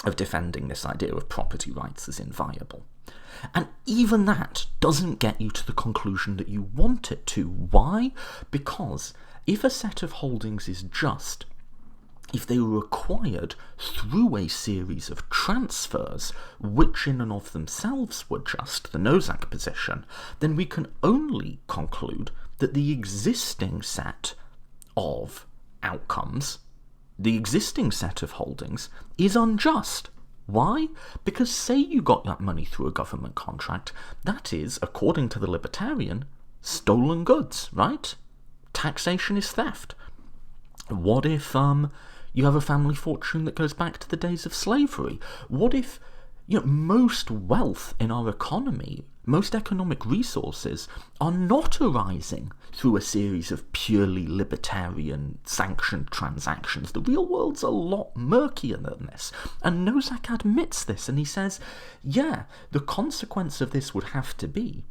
of defending this idea of property rights as inviolable. And even that doesn't get you to the conclusion that you want it to. Why? Because if a set of holdings is just, if they were acquired through a series of transfers, which in and of themselves were just, the Nozick position, then we can only conclude that the existing set of outcomes, the existing set of holdings, is unjust. Why? Because say you got that money through a government contract, that is, according to the libertarian, stolen goods, right? Taxation is theft. What if you have a family fortune that goes back to the days of slavery? What if, most wealth in our economy, most economic resources are not arising through a series of purely libertarian sanctioned transactions? The real world's a lot murkier than this. And Nozick admits this, and he says, yeah, the consequence of this would have to be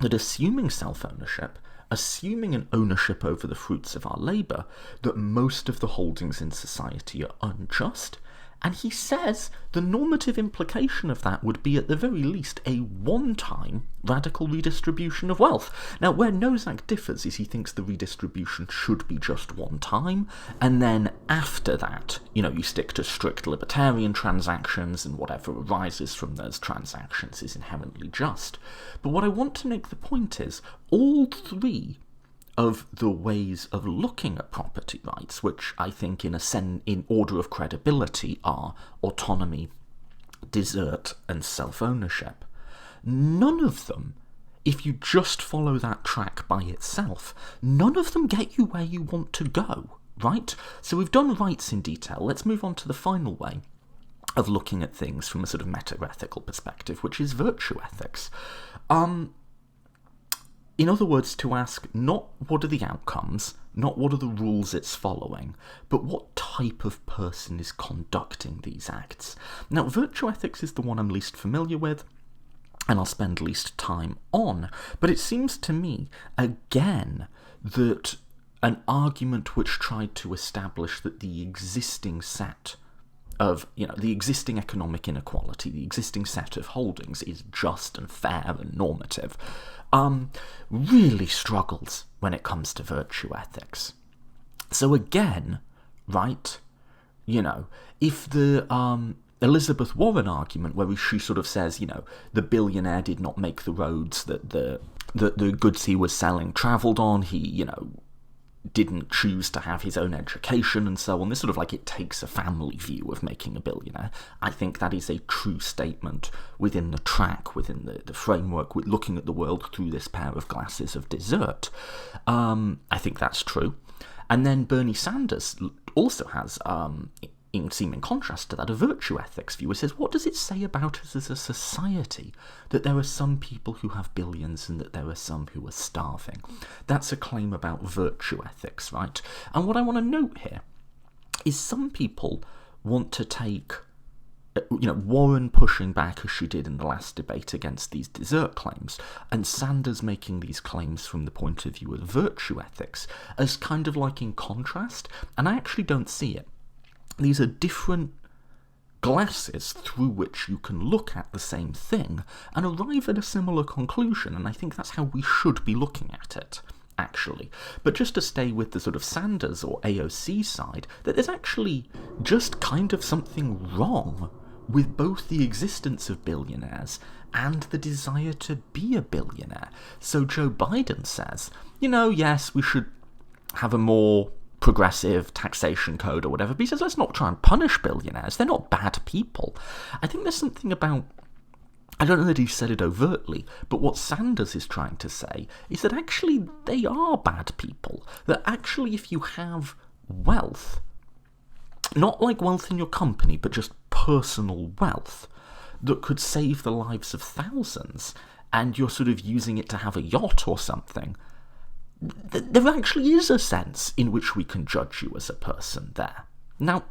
that assuming self-ownership, assuming an ownership over the fruits of our labour, that most of the holdings in society are unjust. And he says the normative implication of that would be, at the very least, a one-time radical redistribution of wealth. Now, where Nozick differs is he thinks the redistribution should be just one time, and then after that, you stick to strict libertarian transactions, and whatever arises from those transactions is inherently just. But what I want to make the point is, all three of the ways of looking at property rights, which I think in order of credibility are autonomy, desert, and self-ownership, none of them, if you just follow that track by itself, none of them get you where you want to go, right? So we've done rights in detail. Let's move on to the final way of looking at things from a sort of meta-ethical perspective, which is virtue ethics. In other words, to ask not what are the outcomes, not what are the rules it's following, but what type of person is conducting these acts. Now, virtue ethics is the one I'm least familiar with, and I'll spend least time on, but it seems to me, again, that an argument which tried to establish that the existing set of, the existing economic inequality, the existing set of holdings is just and fair and normative, really struggles when it comes to virtue ethics. So again, right, if the Elizabeth Warren argument, where she sort of says, the billionaire did not make the roads that the goods he was selling travelled on, he, didn't choose to have his own education and so on. This sort of like it takes a family view of making a billionaire. I think that is a true statement within the track, within the framework, with looking at the world through this pair of glasses of dessert. I think that's true. And then Bernie Sanders also has, in seeming contrast to that, a virtue ethics view. It says, what does it say about us as a society that there are some people who have billions and that there are some who are starving? That's a claim about virtue ethics, right? And what I want to note here is some people want to take, Warren pushing back as she did in the last debate against these dessert claims, and Sanders making these claims from the point of view of virtue ethics as kind of like in contrast, and I actually don't see it. These are different glasses through which you can look at the same thing and arrive at a similar conclusion, and I think that's how we should be looking at it, actually. But just to stay with the sort of Sanders or AOC side, that there's actually just kind of something wrong with both the existence of billionaires and the desire to be a billionaire. So Joe Biden says, yes, we should have a more progressive taxation code or whatever, but he says let's not try and punish billionaires. They're not bad people. I think there's something about, I don't know that he said it overtly, but what Sanders is trying to say is that actually they are bad people. That actually if you have wealth, not like wealth in your company, but just personal wealth that could save the lives of thousands, and you're sort of using it to have a yacht or something, there actually is a sense in which we can judge you as a person there. Now,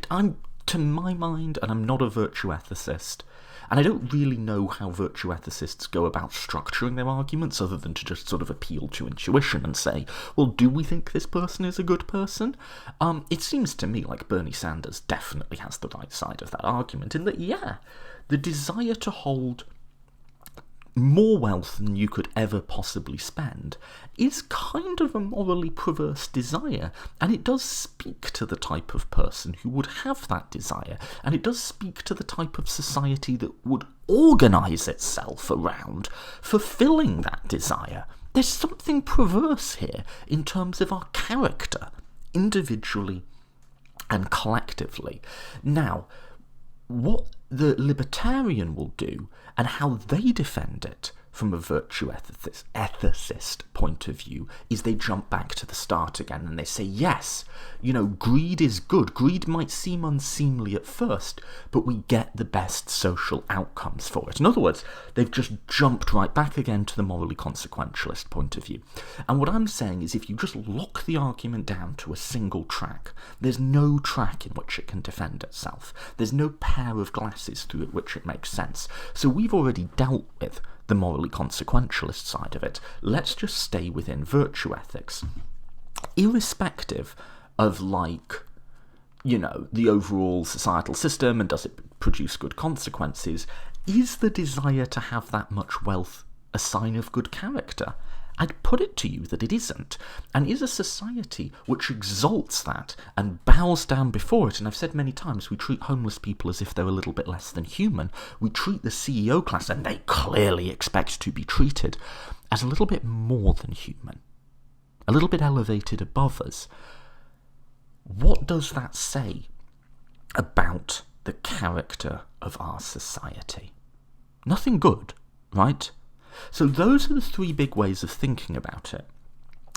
I'm, to my mind, and I'm not a virtue ethicist, and I don't really know how virtue ethicists go about structuring their arguments other than to just sort of appeal to intuition and say, well, do we think this person is a good person? It seems to me like Bernie Sanders definitely has the right side of that argument, in that, yeah, the desire to hold more wealth than you could ever possibly spend is kind of a morally perverse desire, and it does speak to the type of person who would have that desire, and it does speak to the type of society that would organise itself around fulfilling that desire. There's something perverse here in terms of our character, individually and collectively. Now, what the libertarian will do, and how they defend it from a virtue ethicist point of view, is they jump back to the start again and they say, yes, greed is good. Greed might seem unseemly at first, but we get the best social outcomes for it. In other words, they've just jumped right back again to the morally consequentialist point of view. And what I'm saying is if you just lock the argument down to a single track, there's no track in which it can defend itself. There's no pair of glasses through which it makes sense. So we've already dealt with the morally consequentialist side of it. Let's just stay within virtue ethics. Irrespective of, the overall societal system and does it produce good consequences, is the desire to have that much wealth a sign of good character? I'd put it to you that it isn't, and is a society which exalts that and bows down before it. And I've said many times, we treat homeless people as if they're a little bit less than human. We treat the CEO class, and they clearly expect to be treated, as a little bit more than human, a little bit elevated above us. What does that say about the character of our society? Nothing good, right? So those are the three big ways of thinking about it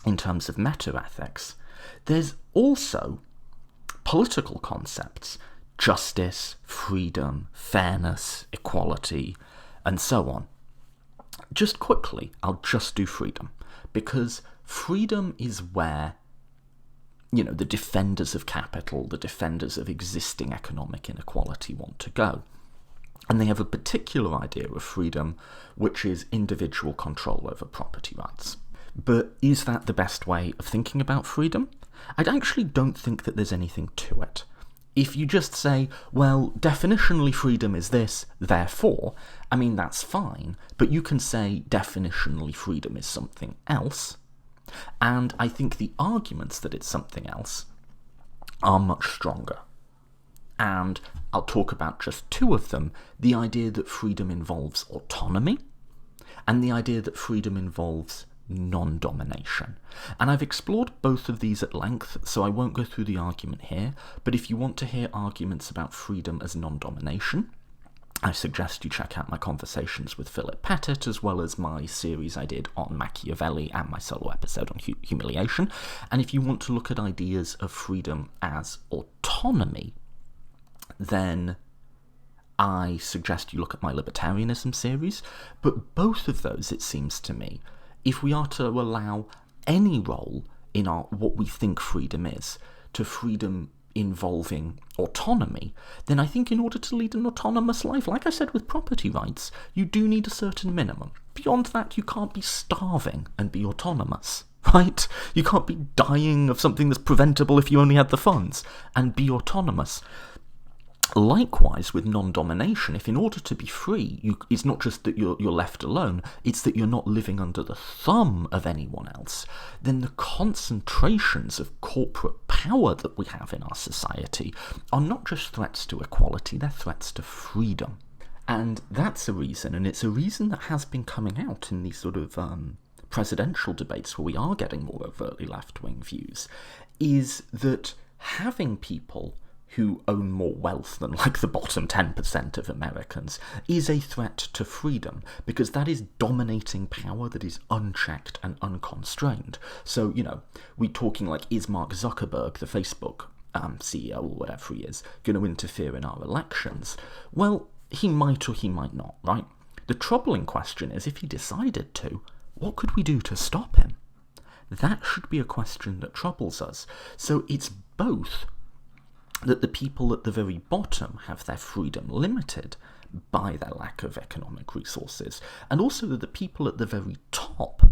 in terms of meta-ethics. There's also political concepts: justice, freedom, fairness, equality, and so on. Just quickly, I'll just do freedom, because freedom is where, the defenders of capital, the defenders of existing economic inequality want to go. And they have a particular idea of freedom, which is individual control over property rights. But is that the best way of thinking about freedom? I actually don't think that there's anything to it. If you just say, well, definitionally freedom is this, therefore, I mean, that's fine, but you can say definitionally freedom is something else, and I think the arguments that it's something else are much stronger. And I'll talk about just two of them, the idea that freedom involves autonomy, and the idea that freedom involves non-domination. And I've explored both of these at length, so I won't go through the argument here, but if you want to hear arguments about freedom as non-domination, I suggest you check out my conversations with Philip Pettit, as well as my series I did on Machiavelli and my solo episode on Humiliation. And if you want to look at ideas of freedom as autonomy, then I suggest you look at my libertarianism series. But both of those, it seems to me, if we are to allow any role in what we think freedom is, to freedom involving autonomy, then I think in order to lead an autonomous life, like I said with property rights, you do need a certain minimum. Beyond that, you can't be starving and be autonomous, right? You can't be dying of something that's preventable if you only had the funds and be autonomous. Likewise, with non-domination, if in order to be free, it's not just that you're left alone, it's that you're not living under the thumb of anyone else, then the concentrations of corporate power that we have in our society are not just threats to equality, they're threats to freedom. And that's a reason, and it's a reason that has been coming out in these sort of presidential debates where we are getting more overtly left-wing views, is that having people who own more wealth than like the bottom 10% of Americans is a threat to freedom, because that is dominating power that is unchecked and unconstrained. So, we're talking like, is Mark Zuckerberg, the Facebook CEO or whatever he is, going to interfere in our elections? Well, he might or he might not, right? The troubling question is, if he decided to, what could we do to stop him? That should be a question that troubles us. So it's both that the people at the very bottom have their freedom limited by their lack of economic resources, and also that the people at the very top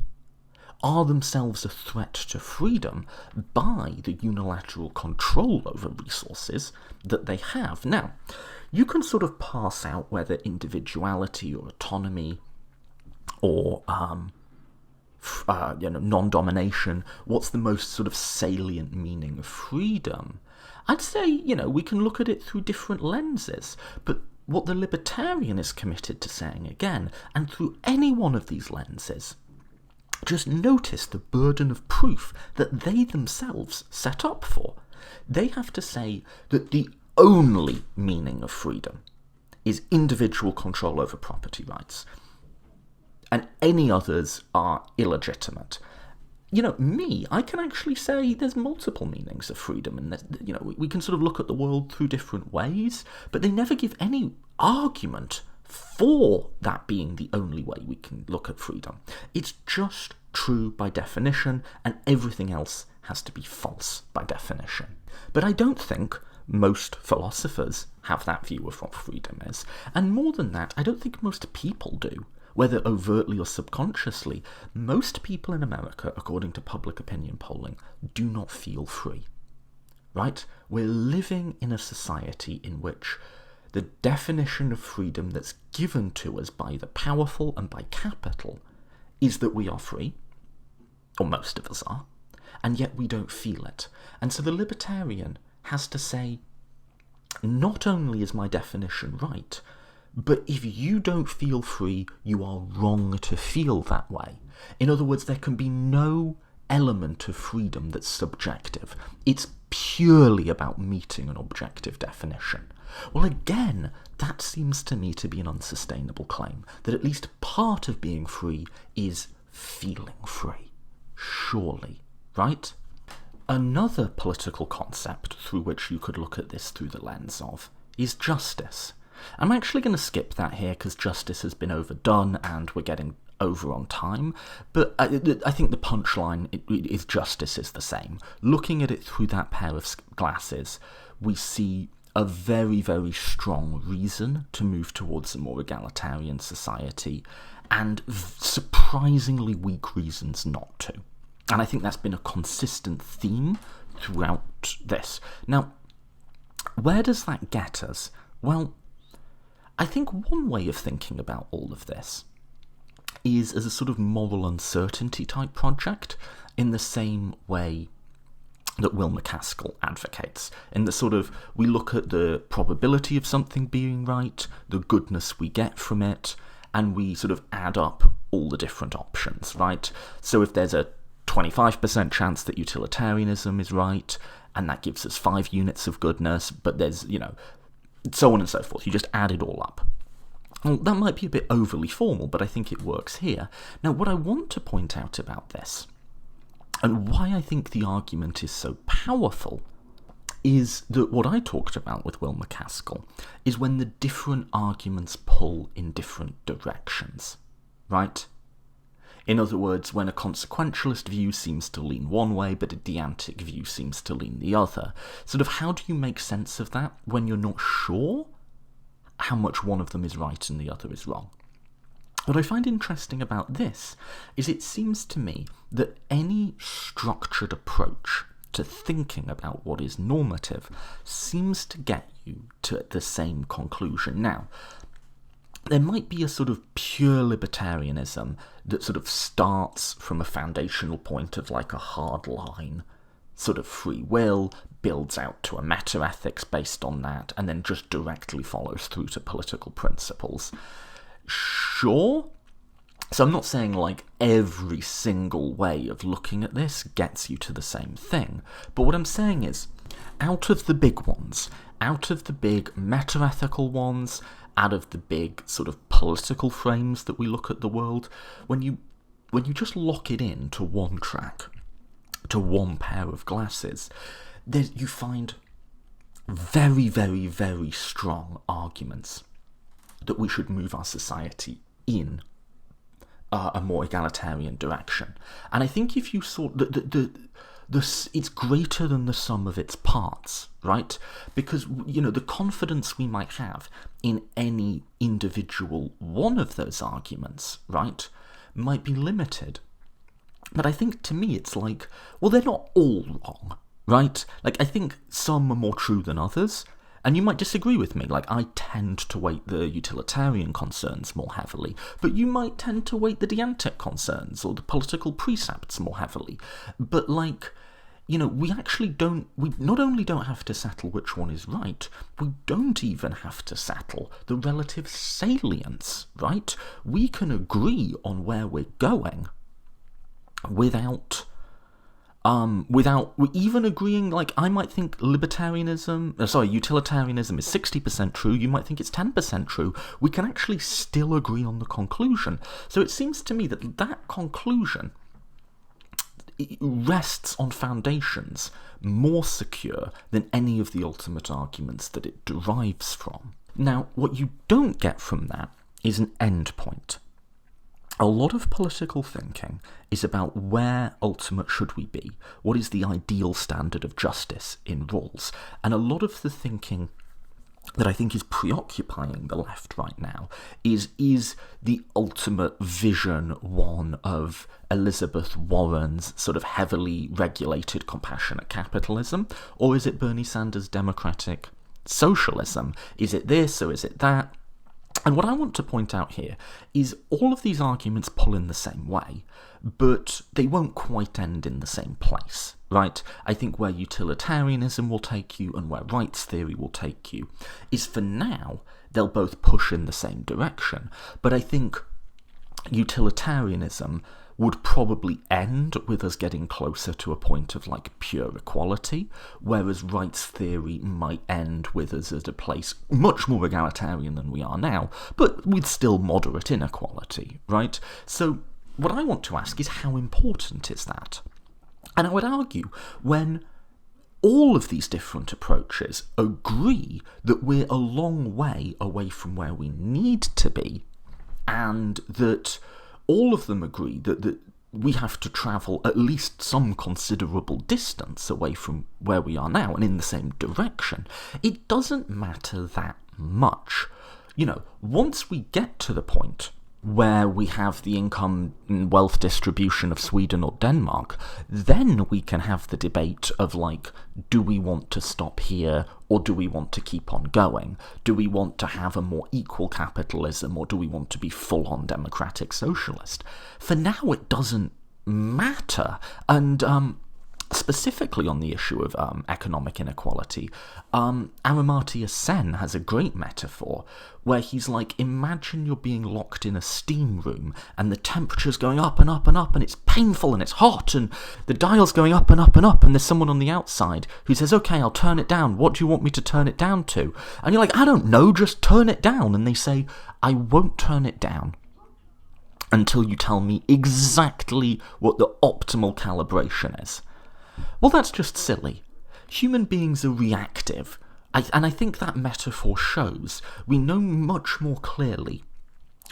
are themselves a threat to freedom by the unilateral control over resources that they have. Now, you can sort of parse out whether individuality or autonomy or non-domination, what's the most sort of salient meaning of freedom. I'd say, we can look at it through different lenses, but what the libertarian is committed to saying again, and through any one of these lenses, just notice the burden of proof that they themselves set up for. They have to say that the only meaning of freedom is individual control over property rights, and any others are illegitimate. I can actually say there's multiple meanings of freedom, and we can sort of look at the world through different ways, but they never give any argument for that being the only way we can look at freedom. It's just true by definition, and everything else has to be false by definition. But I don't think most philosophers have that view of what freedom is, and more than that, I don't think most people do. Whether overtly or subconsciously, most people in America, according to public opinion polling, do not feel free. Right? We're living in a society in which the definition of freedom that's given to us by the powerful and by capital is that we are free, or most of us are, and yet we don't feel it. And so the libertarian has to say, not only is my definition right, but if you don't feel free, you are wrong to feel that way. In other words, there can be no element of freedom that's subjective. It's purely about meeting an objective definition. Well, again, that seems to me to be an unsustainable claim, that at least part of being free is feeling free. Surely, right? Another political concept through which you could look at this through the lens of is justice. I'm actually going to skip that here because justice has been overdone and we're getting over on time, but I think the punchline is justice is the same. Looking at it through that pair of glasses, we see a very, very strong reason to move towards a more egalitarian society, and surprisingly weak reasons not to. And I think that's been a consistent theme throughout this. Now, where does that get us? Well, I think one way of thinking about all of this is as a sort of moral uncertainty type project, in the same way that Will MacAskill advocates, in the sort of, we look at the probability of something being right, the goodness we get from it, and we sort of add up all the different options, right? So if there's a 25% chance that utilitarianism is right, and that gives us 5 units of goodness, but there's, so on and so forth. You just add it all up. Well, that might be a bit overly formal, but I think it works here. Now, what I want to point out about this, and why I think the argument is so powerful, is that what I talked about with Will MacAskill is when the different arguments pull in different directions, right? In other words, when a consequentialist view seems to lean one way, but a deantic view seems to lean the other. Sort of, how do you make sense of that when you're not sure how much one of them is right and the other is wrong? What I find interesting about this is it seems to me that any structured approach to thinking about what is normative seems to get you to the same conclusion. Now, there might be a sort of pure libertarianism that sort of starts from a foundational point of like a hard line, sort of free will, builds out to a meta-ethics based on that, and then just directly follows through to political principles. Sure. So I'm not saying like every single way of looking at this gets you to the same thing, but what I'm saying is, out of the big ones, out of the big meta-ethical ones, out of the big sort of political frames that we look at the world, when you just lock it in to one track, to one pair of glasses, you find very, very, very strong arguments that we should move our society in a more egalitarian direction. And I think if you saw it's greater than the sum of its parts, right? Because, the confidence we might have in any individual one of those arguments, right, might be limited. But I think, to me, it's like, well, they're not all wrong, right? Like, I think some are more true than others, and you might disagree with me. Like, I tend to weight the utilitarian concerns more heavily, but you might tend to weight the deantic concerns or the political precepts more heavily. But, like, we not only don't have to settle which one is right, we don't even have to settle the relative salience, right? We can agree on where we're going without even agreeing. Like, I might think utilitarianism is 60% true, you might think it's 10% true. We can actually still agree on the conclusion. So it seems to me that conclusion rests on foundations more secure than any of the ultimate arguments that it derives from. Now, what you don't get from that is an end point. A lot of political thinking is about where ultimate should we be, what is the ideal standard of justice in rules, and a lot of the thinking that I think is preoccupying the left right now is the ultimate vision one of Elizabeth Warren's sort of heavily regulated compassionate capitalism, or is it Bernie Sanders' democratic socialism? Is it this or is it that? And what I want to point out here is all of these arguments pull in the same way, but they won't quite end in the same place, right? I think where utilitarianism will take you and where rights theory will take you is, for now, they'll both push in the same direction, but I think utilitarianism would probably end with us getting closer to a point of like pure equality, whereas rights theory might end with us at a place much more egalitarian than we are now, but with still moderate inequality, right? So what I want to ask is, how important is that? And I would argue, when all of these different approaches agree that we're a long way away from where we need to be, and that all of them agree that we have to travel at least some considerable distance away from where we are now and in the same direction, it doesn't matter that much. Once we get to the point where we have the income and wealth distribution of Sweden or Denmark, then we can have the debate of, like, do we want to stop here or do we want to keep on going? Do we want to have a more equal capitalism or do we want to be full-on democratic socialist? For now, it doesn't matter. And specifically on the issue of economic inequality, Amartya Sen has a great metaphor where he's like, imagine you're being locked in a steam room and the temperature's going up and up and up and it's painful and it's hot and the dial's going up and up and up and there's someone on the outside who says, okay, I'll turn it down. What do you want me to turn it down to? And you're like, I don't know, just turn it down. And they say, I won't turn it down until you tell me exactly what the optimal calibration is. Well, that's just silly. Human beings are reactive, and I think that metaphor shows we know much more clearly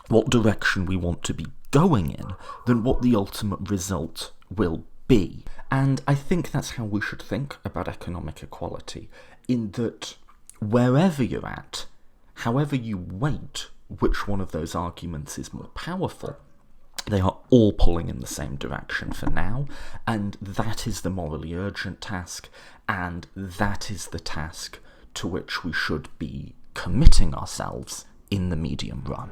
what direction we want to be going in than what the ultimate result will be. And I think that's how we should think about economic equality, in that wherever you're at, however you weight which one of those arguments is more powerful, they are all pulling in the same direction for now, and that is the morally urgent task, and that is the task to which we should be committing ourselves in the medium run.